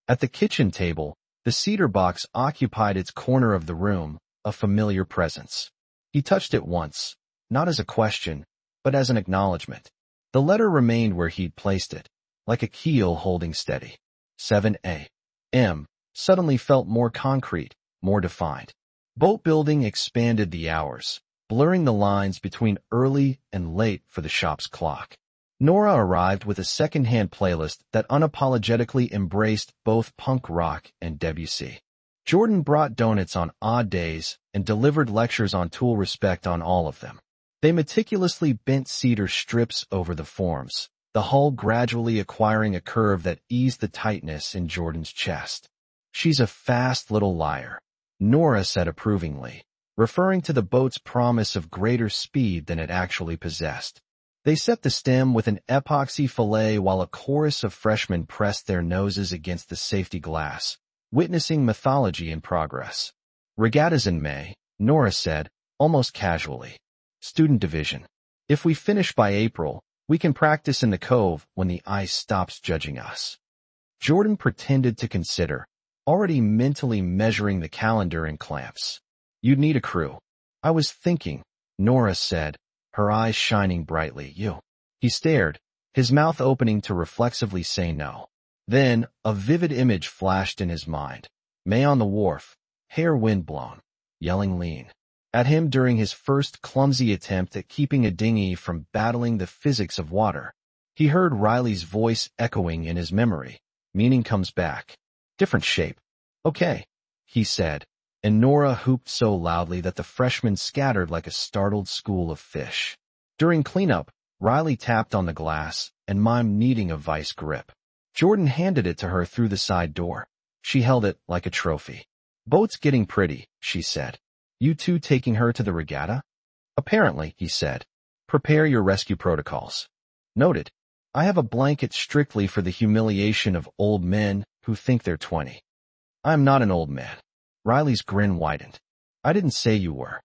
At the kitchen table, the cedar box occupied its corner of the room, a familiar presence. He touched it once, not as a question, but as an acknowledgement. The letter remained where he'd placed it, like a keel holding steady. 7 a.m. suddenly felt more concrete, more defined. Boat building expanded the hours, blurring the lines between early and late for the shop's clock. Nora arrived with a second-hand playlist that unapologetically embraced both punk rock and Debussy. Jordan brought donuts on odd days and delivered lectures on tool respect on all of them. They meticulously bent cedar strips over the forms, the hull gradually acquiring a curve that eased the tightness in Jordan's chest. She's a fast little liar, Nora said approvingly, referring to the boat's promise of greater speed than it actually possessed. They set the stem with an epoxy fillet while a chorus of freshmen pressed their noses against the safety glass, witnessing mythology in progress. Regattas in May, Nora said, almost casually. Student division. If we finish by April, we can practice in the cove when the ice stops judging us. Jordan pretended to consider, already mentally measuring the calendar in clamps. You'd need a crew. I was thinking, Nora said, her eyes shining brightly. You. He stared, his mouth opening to reflexively say no. Then, a vivid image flashed in his mind. May on the wharf, hair windblown, yelling lean at him during his first clumsy attempt at keeping a dinghy from battling the physics of water. He heard Riley's voice echoing in his memory. Meaning comes back. Different shape. Okay, he said, and Nora hooped so loudly that the freshmen scattered like a startled school of fish. During cleanup, Riley tapped on the glass and mimed needing a vice grip. Jordan handed it to her through the side door. She held it like a trophy. Boat's getting pretty, she said. You two taking her to the regatta? Apparently, he said. Prepare your rescue protocols. Noted. I have a blanket strictly for the humiliation of old men who think they're 20. I'm not an old man. Riley's grin widened. I didn't say you were.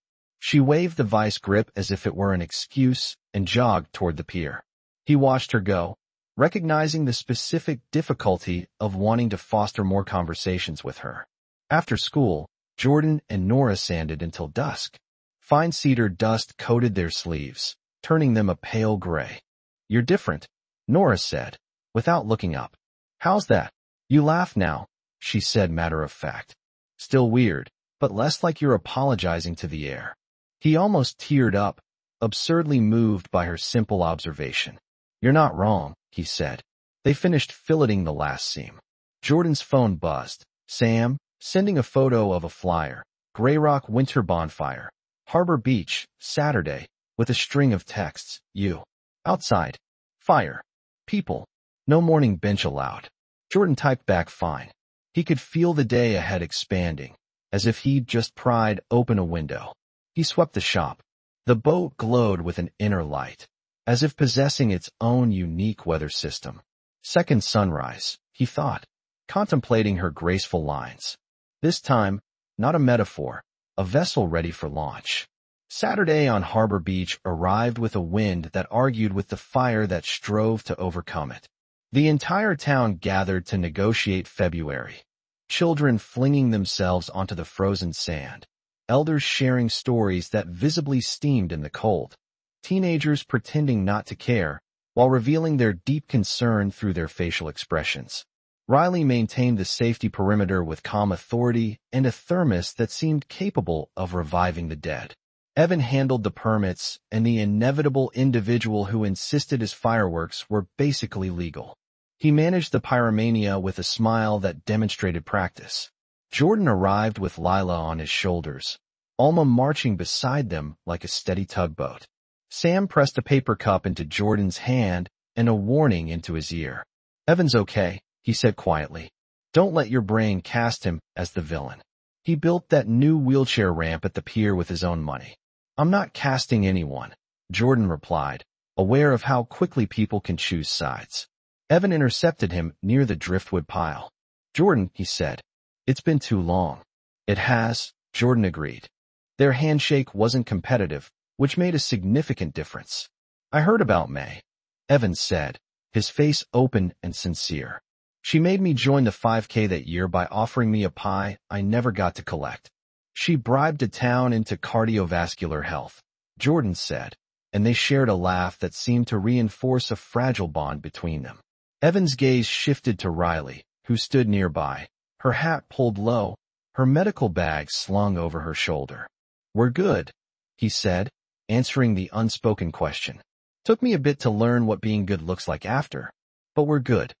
She waved the vice grip as if it were an excuse and jogged toward the pier. He watched her go, recognizing the specific difficulty of wanting to foster more conversations with her. After school, Jordan and Nora sanded until dusk. Fine cedar dust coated their sleeves, turning them a pale gray. "You're different," Nora said, without looking up. "How's that?" "You laugh now," she said matter of fact. "Still weird, but less like you're apologizing to the air." He almost teared up, absurdly moved by her simple observation. "You're not wrong," he said. They finished filleting the last seam. Jordan's phone buzzed. "Sam, sending a photo of a flyer. Grey Rock Winter Bonfire. Harbor Beach, Saturday," with a string of texts. "You. Outside. Fire. People. No morning bench allowed." Jordan typed back fine. He could feel the day ahead expanding, as if he'd just pried open a window. He swept the shop. The boat glowed with an inner light, as if possessing its own unique weather system. Second sunrise, he thought, contemplating her graceful lines. This time, not a metaphor, a vessel ready for launch. Saturday on Harbor Beach arrived with a wind that argued with the fire that strove to overcome it. The entire town gathered to negotiate February. Children flinging themselves onto the frozen sand. Elders sharing stories that visibly steamed in the cold. Teenagers pretending not to care, while revealing their deep concern through their facial expressions. Riley maintained the safety perimeter with calm authority and a thermos that seemed capable of reviving the dead. Evan handled the permits, and the inevitable individual who insisted his fireworks were basically legal. He managed the pyromania with a smile that demonstrated practice. Jordan arrived with Lila on his shoulders, Alma marching beside them like a steady tugboat. Sam pressed a paper cup into Jordan's hand and a warning into his ear. "Evan's okay," he said quietly. "Don't let your brain cast him as the villain. He built that new wheelchair ramp at the pier with his own money." "I'm not casting anyone," Jordan replied, aware of how quickly people can choose sides. Evan intercepted him near the driftwood pile. "Jordan," he said, "it's been too long." "It has," Jordan agreed. Their handshake wasn't competitive, which made a significant difference. "I heard about May," Evan said, his face open and sincere. "She made me join the 5K that year by offering me a pie I never got to collect. She bribed a town into cardiovascular health," Jordan said, and they shared a laugh that seemed to reinforce a fragile bond between them. Evan's gaze shifted to Riley, who stood nearby, her hat pulled low, her medical bag slung over her shoulder. "We're good," he said, answering the unspoken question. "Took me a bit to learn what being good looks like after, but we're good."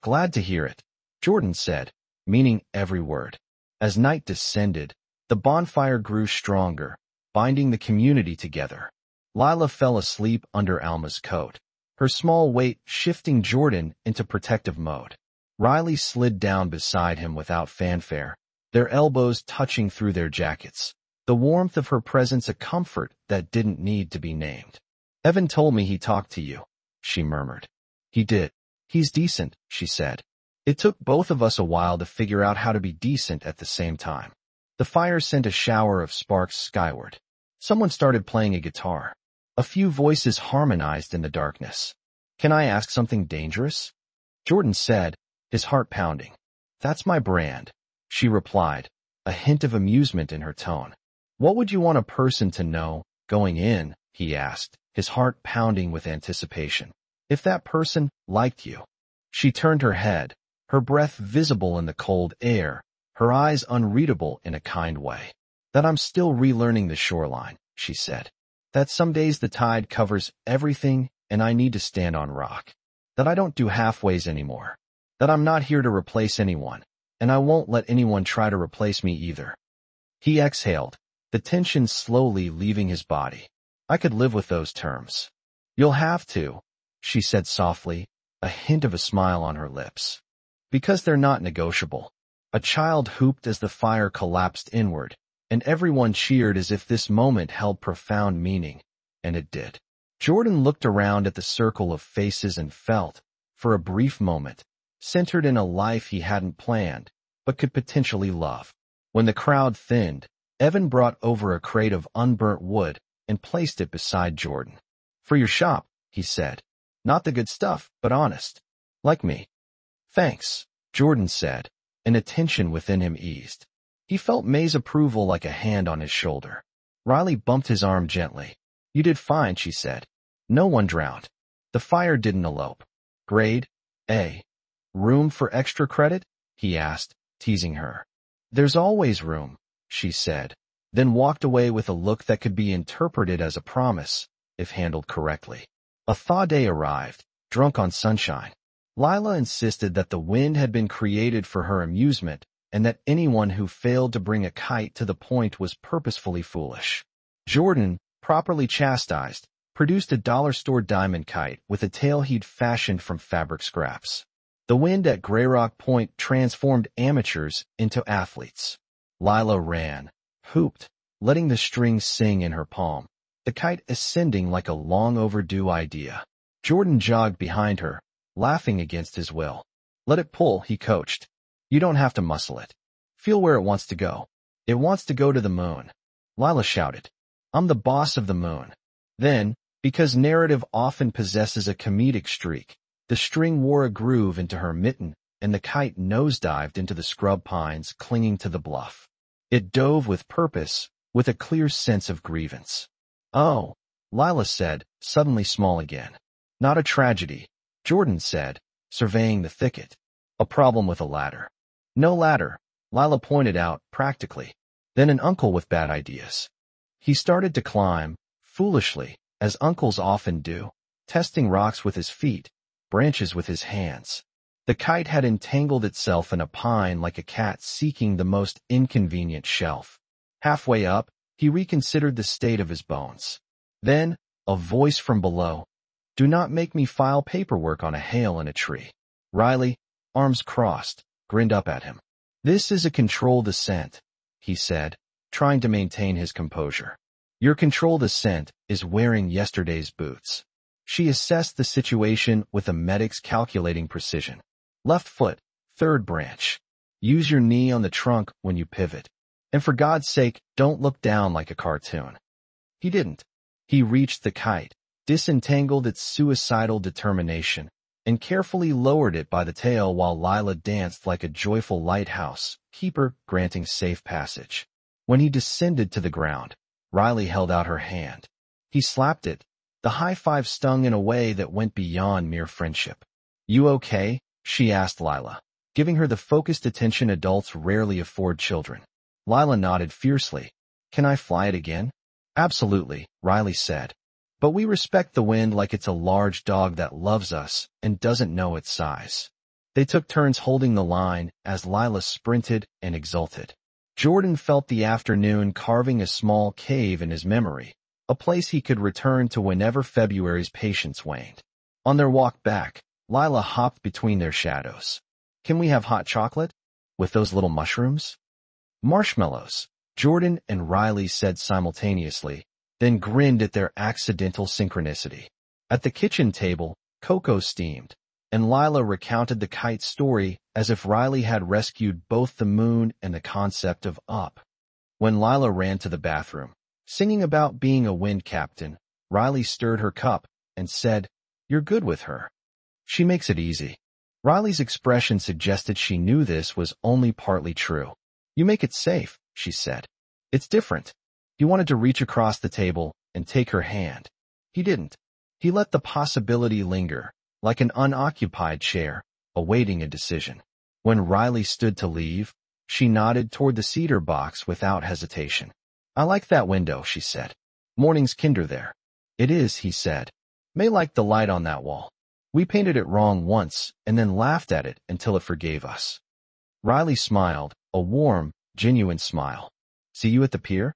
"Glad to hear it," Jordan said, meaning every word. As night descended, the bonfire grew stronger, binding the community together. Lila fell asleep under Alma's coat, her small weight shifting Jordan into protective mode. Riley slid down beside him without fanfare, their elbows touching through their jackets, the warmth of her presence a comfort that didn't need to be named. "Evan told me he talked to you," she murmured. "He did. He's decent," she said. "It took both of us a while to figure out how to be decent at the same time." The fire sent a shower of sparks skyward. Someone started playing a guitar. A few voices harmonized in the darkness. "Can I ask something dangerous?" Jordan said, his heart pounding. "That's my brand," she replied, a hint of amusement in her tone. "What would you want a person to know, going in?" he asked, his heart pounding with anticipation. "If that person liked you." She turned her head, her breath visible in the cold air, her eyes unreadable in a kind way. "That I'm still relearning the shoreline," she said. "That some days the tide covers everything and I need to stand on rock. That I don't do halfways anymore. That I'm not here to replace anyone, and I won't let anyone try to replace me either." He exhaled, the tension slowly leaving his body. "I could live with those terms." "You'll have to," she said softly, a hint of a smile on her lips. "Because they're not negotiable." A child hooped as the fire collapsed inward, and everyone cheered as if this moment held profound meaning, and it did. Jordan looked around at the circle of faces and felt, for a brief moment, centered in a life he hadn't planned, but could potentially love. When the crowd thinned, Evan brought over a crate of unburnt wood and placed it beside Jordan. "For your shop," he said. "Not the good stuff, but honest. Like me." "Thanks," Jordan said, and a tension within him eased. He felt May's approval like a hand on his shoulder. Riley bumped his arm gently. "You did fine," she said. "No one drowned. The fire didn't elope." "Grade A. Room for extra credit?" he asked, teasing her. "There's always room," she said, then walked away with a look that could be interpreted as a promise, if handled correctly. A thaw day arrived, drunk on sunshine. Lila insisted that the wind had been created for her amusement, and that anyone who failed to bring a kite to the point was purposefully foolish. Jordan, properly chastised, produced a dollar-store diamond kite with a tail he'd fashioned from fabric scraps. The wind at Greyrock Point transformed amateurs into athletes. Lila ran, hooped, letting the strings sing in her palm, the kite ascending like a long-overdue idea. Jordan jogged behind her, laughing against his will. "Let it pull," he coached. "You don't have to muscle it. Feel where it wants to go." "It wants to go to the moon," Lila shouted. "I'm the boss of the moon." Then, because narrative often possesses a comedic streak, the string wore a groove into her mitten, and the kite nosedived into the scrub pines clinging to the bluff. It dove with purpose, with a clear sense of grievance. "Oh," Lila said, suddenly small again. "Not a tragedy," Jordan said, surveying the thicket. "A problem with a ladder." "No ladder," Lila pointed out, practically. "Then an uncle with bad ideas." He started to climb, foolishly, as uncles often do, testing rocks with his feet, branches with his hands. The kite had entangled itself in a pine like a cat seeking the most inconvenient shelf. Halfway up, he reconsidered the state of his bones. Then, a voice from below. "Do not make me file paperwork on a hail in a tree." Riley, arms crossed, grinned up at him. "This is a controlled ascent," he said, trying to maintain his composure. "Your controlled ascent is wearing yesterday's boots." She assessed the situation with a medic's calculating precision. "Left foot, third branch. Use your knee on the trunk when you pivot. And for God's sake, don't look down like a cartoon." He didn't. He reached the kite, disentangled its suicidal determination, and carefully lowered it by the tail while Lila danced like a joyful lighthouse keeper granting safe passage. When he descended to the ground, Riley held out her hand. He slapped it. The high five stung in a way that went beyond mere friendship. "You okay?" she asked Lila, giving her the focused attention adults rarely afford children. Lila nodded fiercely. "Can I fly it again?" "Absolutely," Riley said. "But we respect the wind like it's a large dog that loves us and doesn't know its size." They took turns holding the line as Lila sprinted and exulted. Jordan felt the afternoon carving a small cave in his memory, a place he could return to whenever February's patience waned. On their walk back, Lila hopped between their shadows. "Can we have hot chocolate? With those little mushrooms?" "Marshmallows," Jordan and Riley said simultaneously, then grinned at their accidental synchronicity. At the kitchen table, cocoa steamed, and Lila recounted the kite story as if Riley had rescued both the moon and the concept of up. When Lila ran to the bathroom, singing about being a wind captain, Riley stirred her cup and said, "You're good with her. She makes it easy." Riley's expression suggested she knew this was only partly true. "You make it safe," she said. "It's different." He wanted to reach across the table and take her hand. He didn't. He let the possibility linger, like an unoccupied chair, awaiting a decision. When Riley stood to leave, she nodded toward the cedar box without hesitation. "I like that window," she said. "Morning's kinder there." "It is," he said. "May liked the light on that wall. We painted it wrong once and then laughed at it until it forgave us." Riley smiled, a warm, genuine smile. "See you at the pier?"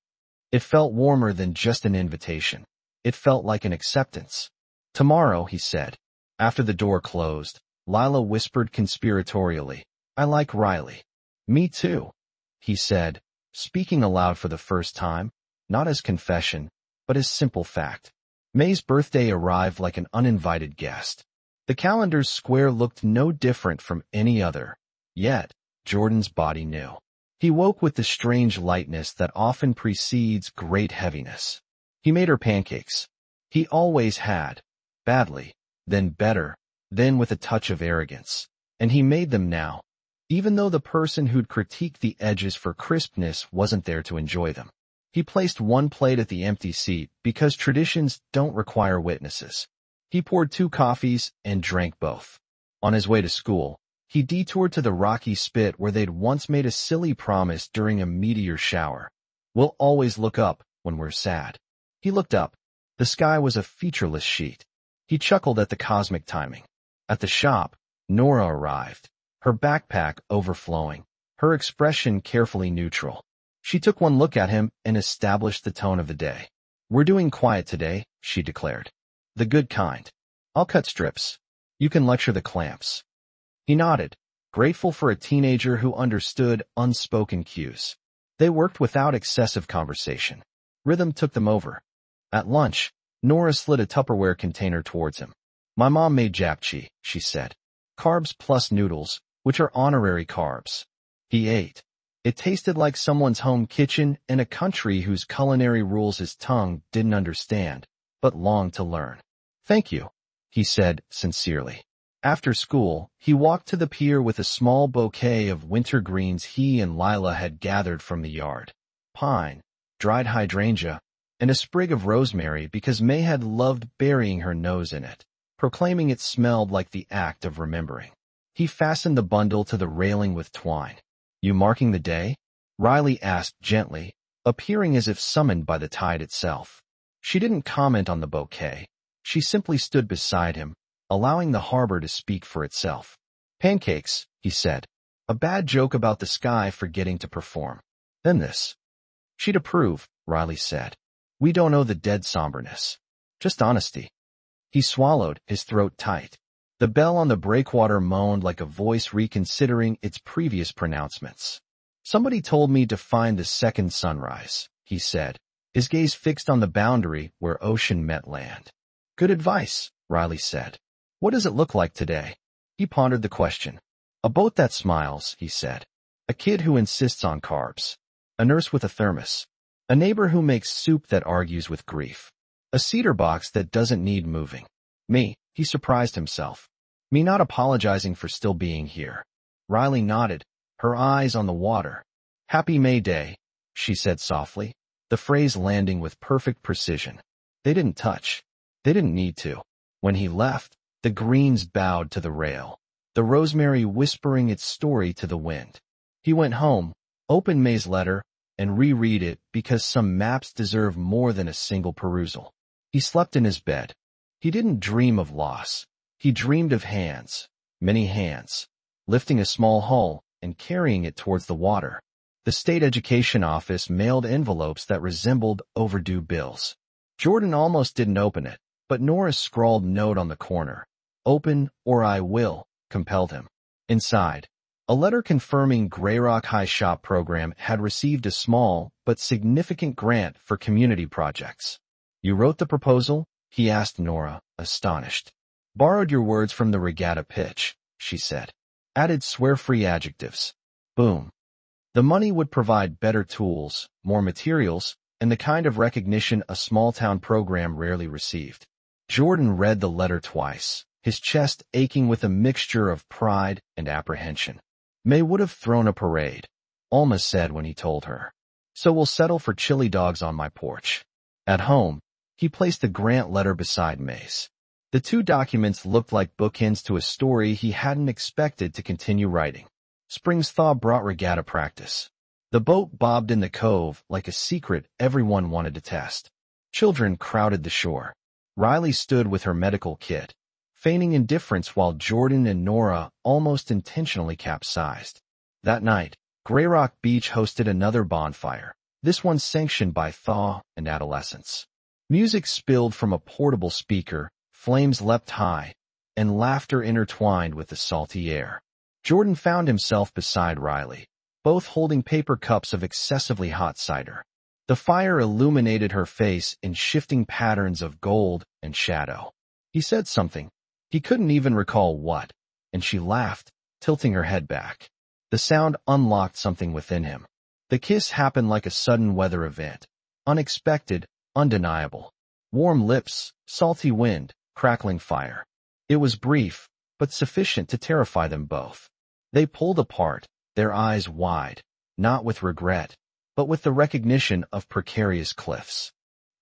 It felt warmer than just an invitation. It felt like an acceptance. "Tomorrow," he said. After the door closed, Lila whispered conspiratorially, "I like Riley." "Me too," he said, speaking aloud for the first time, not as confession, but as simple fact. May's birthday arrived like an uninvited guest. The calendar's square looked no different from any other. Yet, Jordan's body knew. He woke with the strange lightness that often precedes great heaviness. He made her pancakes. He always had. Badly, then better, then with a touch of arrogance. And he made them now, even though the person who'd critiqued the edges for crispness wasn't there to enjoy them. He placed one plate at the empty seat because traditions don't require witnesses. He poured 2 coffees and drank both. On his way to school, he detoured to the rocky spit where they'd once made a silly promise during a meteor shower. We'll always look up when we're sad. He looked up. The sky was a featureless sheet. He chuckled at the cosmic timing. At the shop, Nora arrived, her backpack overflowing, her expression carefully neutral. She took one look at him and established the tone of the day. "We're doing quiet today," she declared. "The good kind. I'll cut strips. You can lecture the clamps." He nodded, grateful for a teenager who understood unspoken cues. They worked without excessive conversation. Rhythm took them over. At lunch, Nora slid a Tupperware container towards him. "My mom made japchae," she said. "Carbs plus noodles, which are honorary carbs." He ate. It tasted like someone's home kitchen in a country whose culinary rules his tongue didn't understand, but longed to learn. "Thank you," he said sincerely. After school, he walked to the pier with a small bouquet of winter greens he and Lila had gathered from the yard. Pine, dried hydrangea, and a sprig of rosemary because May had loved burying her nose in it, proclaiming it smelled like the act of remembering. He fastened the bundle to the railing with twine. "You marking the day?" Riley asked gently, appearing as if summoned by the tide itself. She didn't comment on the bouquet. She simply stood beside him, allowing the harbor to speak for itself. "Pancakes," he said. "A bad joke about the sky forgetting to perform. Then this." "She'd approve," Riley said. "We don't owe the dead somberness. Just honesty." He swallowed, his throat tight. The bell on the breakwater moaned like a voice reconsidering its previous pronouncements. "Somebody told me to find the second sunrise," he said, his gaze fixed on the boundary where ocean met land. "Good advice," Riley said. "What does it look like today?" He pondered the question. "A boat that smiles," he said. "A kid who insists on carbs. A nurse with a thermos. A neighbor who makes soup that argues with grief. A cedar box that doesn't need moving. Me," he surprised himself. "Me not apologizing for still being here." Riley nodded, her eyes on the water. "Happy May Day," she said softly, the phrase landing with perfect precision. They didn't touch. They didn't need to. When he left, the greens bowed to the rail, the rosemary whispering its story to the wind. He went home, opened May's letter, and reread it because some maps deserve more than a single perusal. He slept in his bed. He didn't dream of loss. He dreamed of hands, many hands, lifting a small hull and carrying it towards the water. The state education office mailed envelopes that resembled overdue bills. Jordan almost didn't open it, but Nora's scrawled note on the corner, "Open or I will," compelled him. Inside, a letter confirming Greyrock High Shop program had received a small but significant grant for community projects. "You wrote the proposal?" he asked Nora, astonished. "Borrowed your words from the regatta pitch," she said. "Added swear-free adjectives. Boom." The money would provide better tools, more materials, and the kind of recognition a small-town program rarely received. Jordan read the letter twice, his chest aching with a mixture of pride and apprehension. May would have thrown a parade, Alma said when he told her. "So we'll settle for chili dogs on my porch." At home, he placed the grant letter beside May's. The 2 documents looked like bookends to a story he hadn't expected to continue writing. Spring's thaw brought regatta practice. The boat bobbed in the cove like a secret everyone wanted to test. Children crowded the shore. Riley stood with her medical kit, feigning indifference while Jordan and Nora almost intentionally capsized. That night, Greyrock Beach hosted another bonfire, this one sanctioned by thaw and adolescence. Music spilled from a portable speaker, flames leapt high, and laughter intertwined with the salty air. Jordan found himself beside Riley, both holding paper cups of excessively hot cider. The fire illuminated her face in shifting patterns of gold and shadow. He said something. He couldn't even recall what, and she laughed, tilting her head back. The sound unlocked something within him, The kiss happened like a sudden weather event. Unexpected, undeniable. Warm lips, salty wind, crackling fire. It was brief, but sufficient to terrify them both. They pulled apart, their eyes wide, not with regret, but with the recognition of precarious cliffs.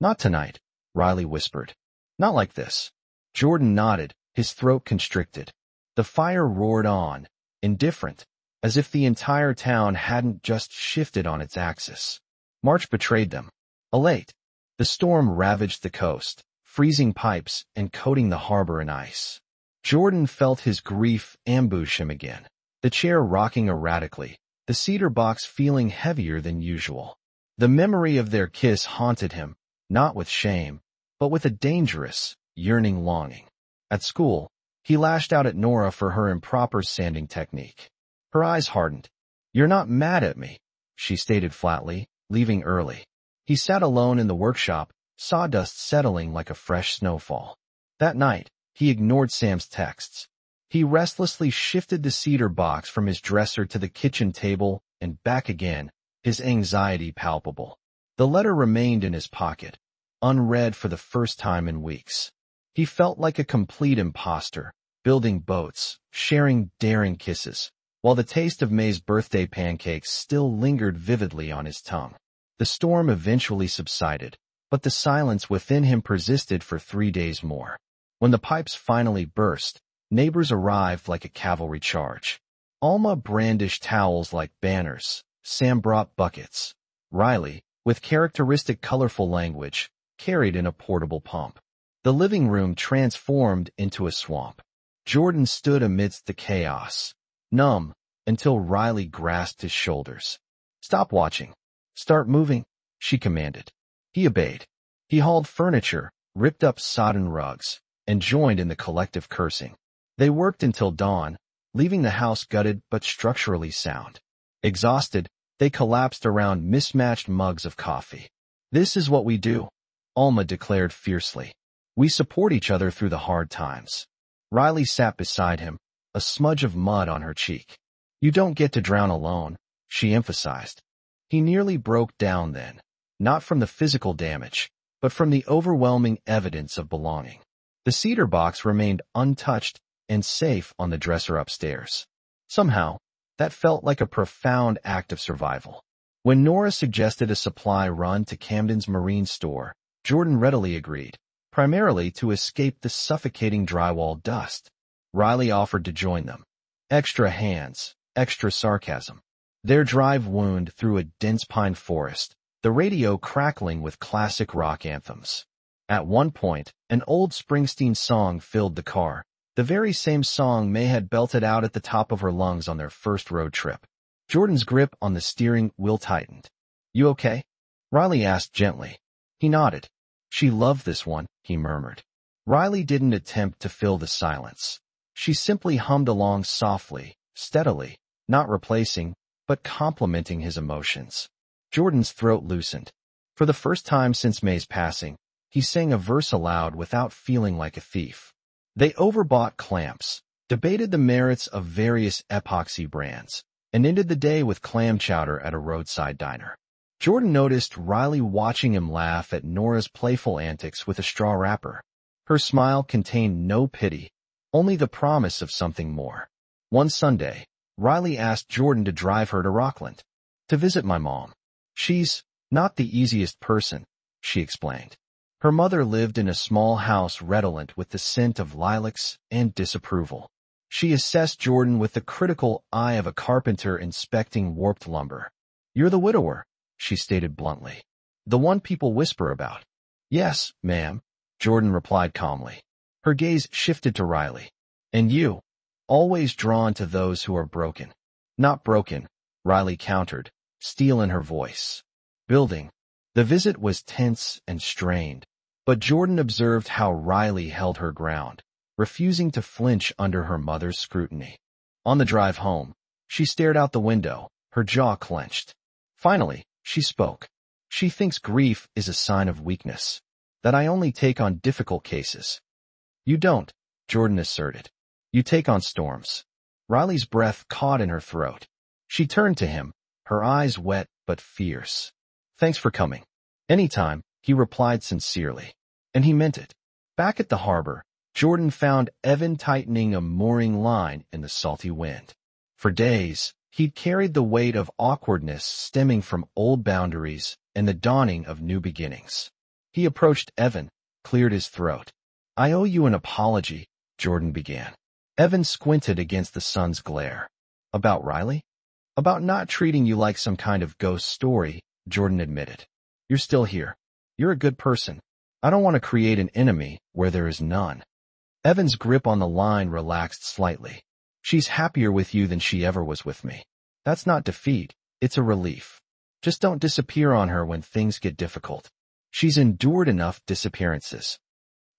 Not tonight, Riley whispered. Not like this. Jordan nodded, his throat constricted. The fire roared on, indifferent, as if the entire town hadn't just shifted on its axis. March betrayed them. Elate. The storm ravaged the coast, freezing pipes and coating the harbor in ice. Jordan felt his grief ambush him again, the chair rocking erratically, the cedar box feeling heavier than usual. The memory of their kiss haunted him, not with shame, but with a dangerous, yearning longing. At school, he lashed out at Nora for her improper sanding technique. Her eyes hardened. "You're not mad at me," she stated flatly, leaving early. He sat alone in the workshop, sawdust settling like a fresh snowfall. That night, he ignored Sam's texts. He restlessly shifted the cedar box from his dresser to the kitchen table and back again, his anxiety palpable. The letter remained in his pocket, unread for the first time in weeks. He felt like a complete imposter, building boats, sharing daring kisses, while the taste of May's birthday pancakes still lingered vividly on his tongue. The storm eventually subsided, but the silence within him persisted for 3 days more. When the pipes finally burst, neighbors arrived like a cavalry charge. Alma brandished towels like banners. Sam brought buckets. Riley, with characteristic colorful language, carried in a portable pump. The living room transformed into a swamp. Jordan stood amidst the chaos, numb, until Riley grasped his shoulders. "Stop watching. Start moving," she commanded. He obeyed. He hauled furniture, ripped up sodden rugs, and joined in the collective cursing. They worked until dawn, leaving the house gutted but structurally sound. Exhausted, they collapsed around mismatched mugs of coffee. "This is what we do," Alma declared fiercely. "We support each other through the hard times." Riley sat beside him, a smudge of mud on her cheek. "You don't get to drown alone," she emphasized. He nearly broke down then, not from the physical damage, but from the overwhelming evidence of belonging. The cedar box remained untouched and safe on the dresser upstairs. Somehow, that felt like a profound act of survival. When Nora suggested a supply run to Camden's marine store, Jordan readily agreed, primarily to escape the suffocating drywall dust. Riley offered to join them. Extra hands, extra sarcasm. Their drive wound through a dense pine forest, the radio crackling with classic rock anthems. At one point, an old Springsteen song filled the car, the very same song May had belted out at the top of her lungs on their first road trip. Jordan's grip on the steering wheel tightened. "You okay?" Riley asked gently. He nodded. "She loved this one," he murmured. Riley didn't attempt to fill the silence. She simply hummed along softly, steadily, not replacing, but complementing his emotions. Jordan's throat loosened. For the first time since May's passing, he sang a verse aloud without feeling like a thief. They overbought clamps, debated the merits of various epoxy brands, and ended the day with clam chowder at a roadside diner. Jordan noticed Riley watching him laugh at Nora's playful antics with a straw wrapper. Her smile contained no pity, only the promise of something more. One Sunday, Riley asked Jordan to drive her to Rockland, to visit my mom. "She's not the easiest person," she explained. Her mother lived in a small house redolent with the scent of lilacs and disapproval. She assessed Jordan with the critical eye of a carpenter inspecting warped lumber. "You're the widower," she stated bluntly. "The one people whisper about." "Yes, ma'am," Jordan replied calmly. Her gaze shifted to Riley. "And you, always drawn to those who are broken." "Not broken," Riley countered, steel in her voice. Building. The visit was tense and strained, but Jordan observed how Riley held her ground, refusing to flinch under her mother's scrutiny. On the drive home, she stared out the window, her jaw clenched. Finally, she spoke. "She thinks grief is a sign of weakness, that I only take on difficult cases." "You don't," Jordan asserted. "You take on storms." Riley's breath caught in her throat. She turned to him, her eyes wet but fierce. "Thanks for coming." "Anytime," he replied sincerely. And he meant it. Back at the harbor, Jordan found Evan tightening a mooring line in the salty wind. For days, he'd carried the weight of awkwardness stemming from old boundaries and the dawning of new beginnings. He approached Evan, cleared his throat. "I owe you an apology," Jordan began. Evan squinted against the sun's glare. "About Riley?" "About not treating you like some kind of ghost story," Jordan admitted. "You're still here. You're a good person. I don't want to create an enemy where there is none." Evan's grip on the line relaxed slightly. "She's happier with you than she ever was with me. That's not defeat, it's a relief. Just don't disappear on her when things get difficult. She's endured enough disappearances."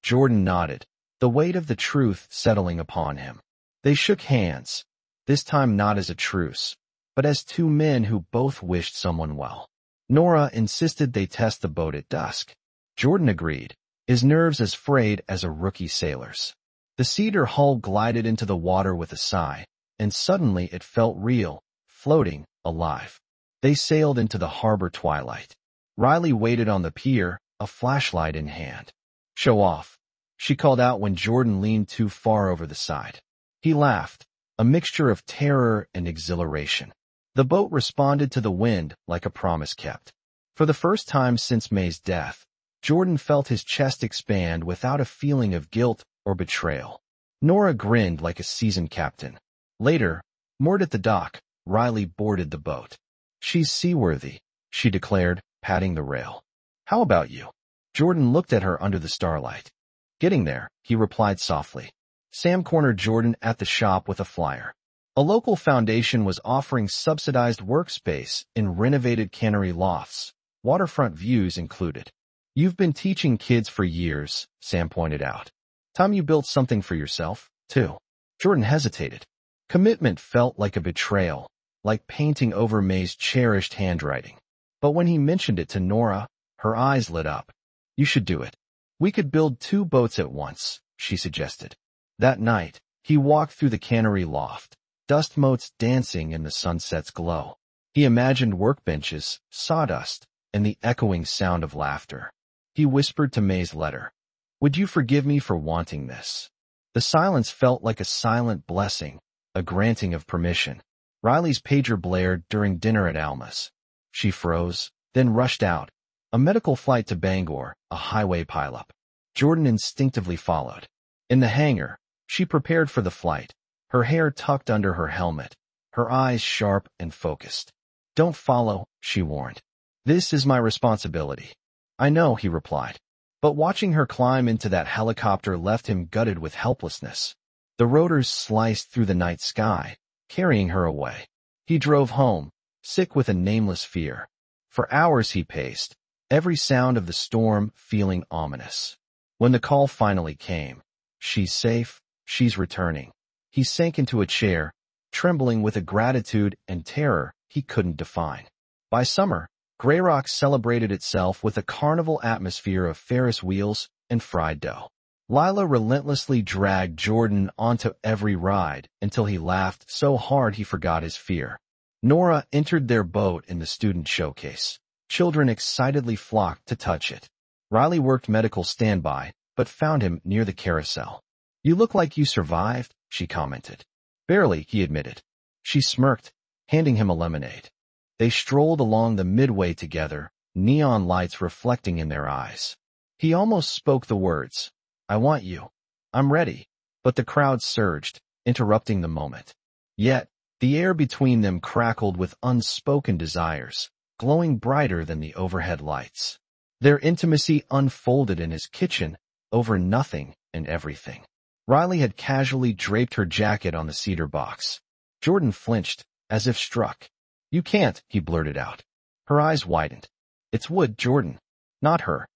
Jordan nodded, the weight of the truth settling upon him. They shook hands, this time not as a truce, but as two men who both wished someone well. Nora insisted they test the boat at dusk. Jordan agreed, his nerves as frayed as a rookie sailor's. The cedar hull glided into the water with a sigh, and suddenly it felt real, floating, alive. They sailed into the harbor twilight. Riley waited on the pier, a flashlight in hand. "Show off," she called out when Jordan leaned too far over the side. He laughed, a mixture of terror and exhilaration. The boat responded to the wind like a promise kept. For the first time since May's death, Jordan felt his chest expand without a feeling of guilt or betrayal. Nora grinned like a seasoned captain. Later, moored at the dock, Riley boarded the boat. "She's seaworthy," she declared, patting the rail. "How about you?" Jordan looked at her under the starlight. "Getting there," he replied softly. Sam cornered Jordan at the shop with a flyer. A local foundation was offering subsidized workspace in renovated cannery lofts, waterfront views included. "You've been teaching kids for years," Sam pointed out. "Time you built something for yourself, too." Jordan hesitated. Commitment felt like a betrayal, like painting over May's cherished handwriting. But when he mentioned it to Nora, her eyes lit up. "You should do it. We could build 2 boats at once," she suggested. That night, he walked through the cannery loft, dust motes dancing in the sunset's glow. He imagined workbenches, sawdust, and the echoing sound of laughter. He whispered to May's letter, "Would you forgive me for wanting this?" The silence felt like a silent blessing, a granting of permission. Riley's pager blared during dinner at Alma's. She froze, then rushed out. A medical flight to Bangor, a highway pileup. Jordan instinctively followed. In the hangar, she prepared for the flight, her hair tucked under her helmet, her eyes sharp and focused. "Don't follow," she warned. "This is my responsibility." "I know," he replied. But watching her climb into that helicopter left him gutted with helplessness. The rotors sliced through the night sky, carrying her away. He drove home, sick with a nameless fear. For hours he paced, every sound of the storm feeling ominous. When the call finally came, "She's safe, she's returning," he sank into a chair, trembling with a gratitude and terror he couldn't define. By summer, Grey Rock celebrated itself with a carnival atmosphere of Ferris wheels and fried dough. Lila relentlessly dragged Jordan onto every ride until he laughed so hard he forgot his fear. Nora entered their boat in the student showcase. Children excitedly flocked to touch it. Riley worked medical standby, but found him near the carousel. "You look like you survived," she commented. "Barely," he admitted. She smirked, handing him a lemonade. They strolled along the midway together, neon lights reflecting in their eyes. He almost spoke the words, "I want you. I'm ready." But the crowd surged, interrupting the moment. Yet, the air between them crackled with unspoken desires, glowing brighter than the overhead lights. Their intimacy unfolded in his kitchen, over nothing and everything. Riley had casually draped her jacket on the cedar box. Jordan flinched, as if struck. "You can't," he blurted out. Her eyes widened. "It's wood, Jordan. Not her."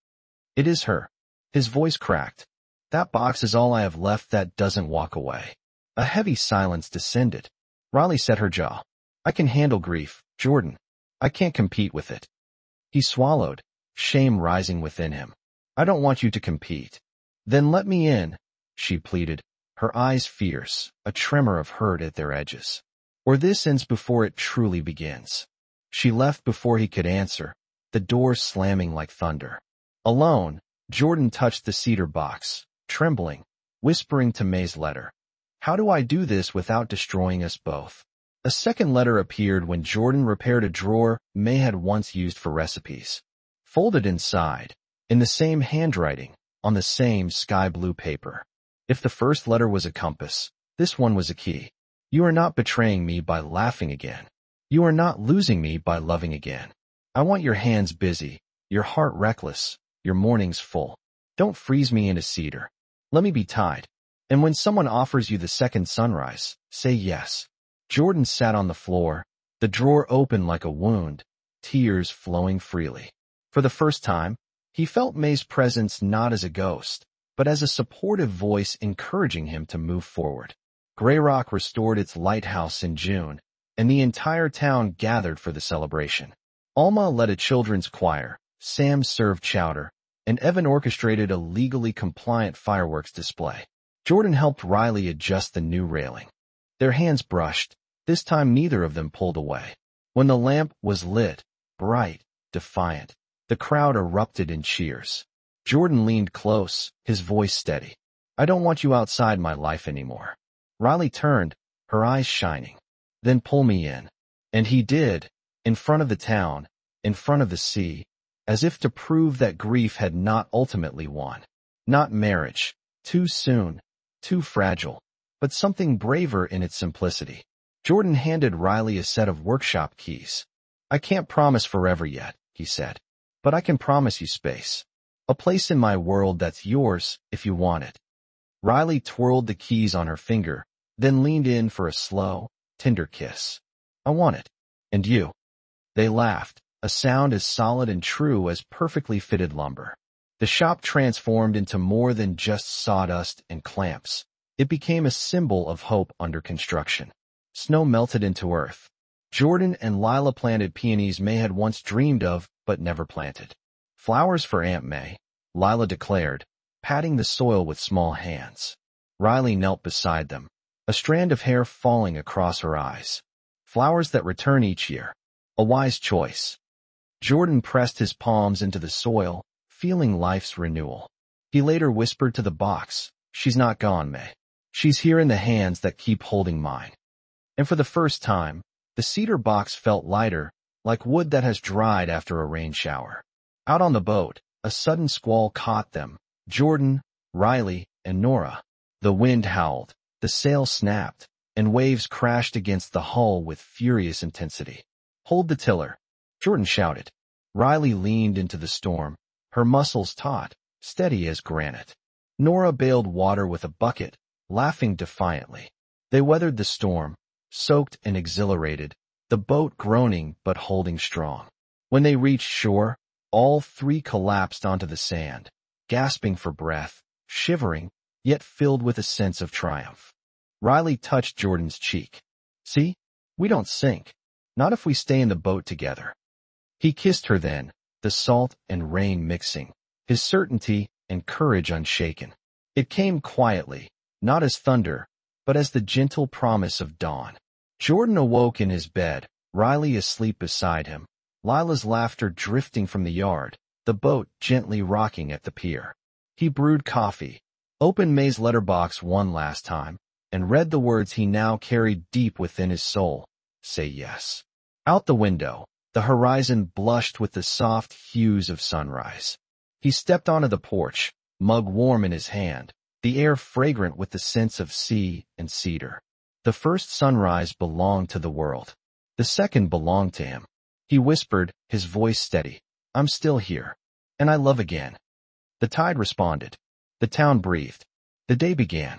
"It is her." His voice cracked. "That box is all I have left that doesn't walk away." A heavy silence descended. Riley set her jaw. "I can handle grief, Jordan. I can't compete with it." He swallowed, shame rising within him. "I don't want you to compete." "Then let me in," she pleaded, her eyes fierce, a tremor of hurt at their edges. "Or this ends before it truly begins." She left before he could answer, the door slamming like thunder. Alone, Jordan touched the cedar box, trembling, whispering to May's letter. How do I do this without destroying us both? A second letter appeared when Jordan repaired a drawer May had once used for recipes. Folded inside, in the same handwriting, on the same sky blue paper. If the first letter was a compass, this one was a key. You are not betraying me by laughing again. You are not losing me by loving again. I want your hands busy, your heart reckless, your mornings full. Don't freeze me in a cedar. Let me be tied. And when someone offers you the second sunrise, say yes. Jordan sat on the floor, the drawer open like a wound, tears flowing freely. For the first time, he felt May's presence not as a ghost, but as a supportive voice encouraging him to move forward. Grey Rock restored its lighthouse in June, and the entire town gathered for the celebration. Alma led a children's choir, Sam served chowder, and Evan orchestrated a legally compliant fireworks display. Jordan helped Riley adjust the new railing. Their hands brushed. This time neither of them pulled away. When the lamp was lit, bright, defiant, the crowd erupted in cheers. Jordan leaned close, his voice steady. I don't want you outside my life anymore. Riley turned, her eyes shining. Then pull me in. And he did, in front of the town, in front of the sea, as if to prove that grief had not ultimately won. Not marriage, too soon, too fragile, but something braver in its simplicity. Jordan handed Riley a set of workshop keys. I can't promise forever yet, he said, but I can promise you space. A place in my world that's yours if you want it. Riley twirled the keys on her finger, then leaned in for a slow, tender kiss. I want it. And you? They laughed, a sound as solid and true as perfectly fitted lumber. The shop transformed into more than just sawdust and clamps. It became a symbol of hope under construction. Snow melted into earth. Jordan and Lila planted peonies May had once dreamed of but never planted. Flowers for Aunt May, Lila declared, patting the soil with small hands. Riley knelt beside them, a strand of hair falling across her eyes. Flowers that return each year. A wise choice. Jordan pressed his palms into the soil, feeling life's renewal. He later whispered to the box, She's not gone, May. She's here in the hands that keep holding mine. And for the first time, the cedar box felt lighter, like wood that has dried after a rain shower. Out on the boat, a sudden squall caught them, Jordan, Riley, and Nora. The wind howled, the sail snapped, and waves crashed against the hull with furious intensity. Hold the tiller, Jordan shouted. Riley leaned into the storm, her muscles taut, steady as granite. Nora bailed water with a bucket, laughing defiantly. They weathered the storm, soaked and exhilarated, the boat groaning but holding strong. When they reached shore, all three collapsed onto the sand, gasping for breath, shivering, yet filled with a sense of triumph. Riley touched Jordan's cheek. See? We don't sink. Not if we stay in the boat together. He kissed her then, the salt and rain mixing, his certainty and courage unshaken. It came quietly, not as thunder, but as the gentle promise of dawn. Jordan awoke in his bed, Riley asleep beside him, Lila's laughter drifting from the yard, the boat gently rocking at the pier. He brewed coffee, opened May's letterbox one last time, and read the words he now carried deep within his soul. Say yes. Out the window, the horizon blushed with the soft hues of sunrise. He stepped onto the porch, mug warm in his hand, the air fragrant with the scents of sea and cedar. The first sunrise belonged to the world. The second belonged to him. He whispered, his voice steady. I'm still here. And I love again. The tide responded. The town breathed. The day began.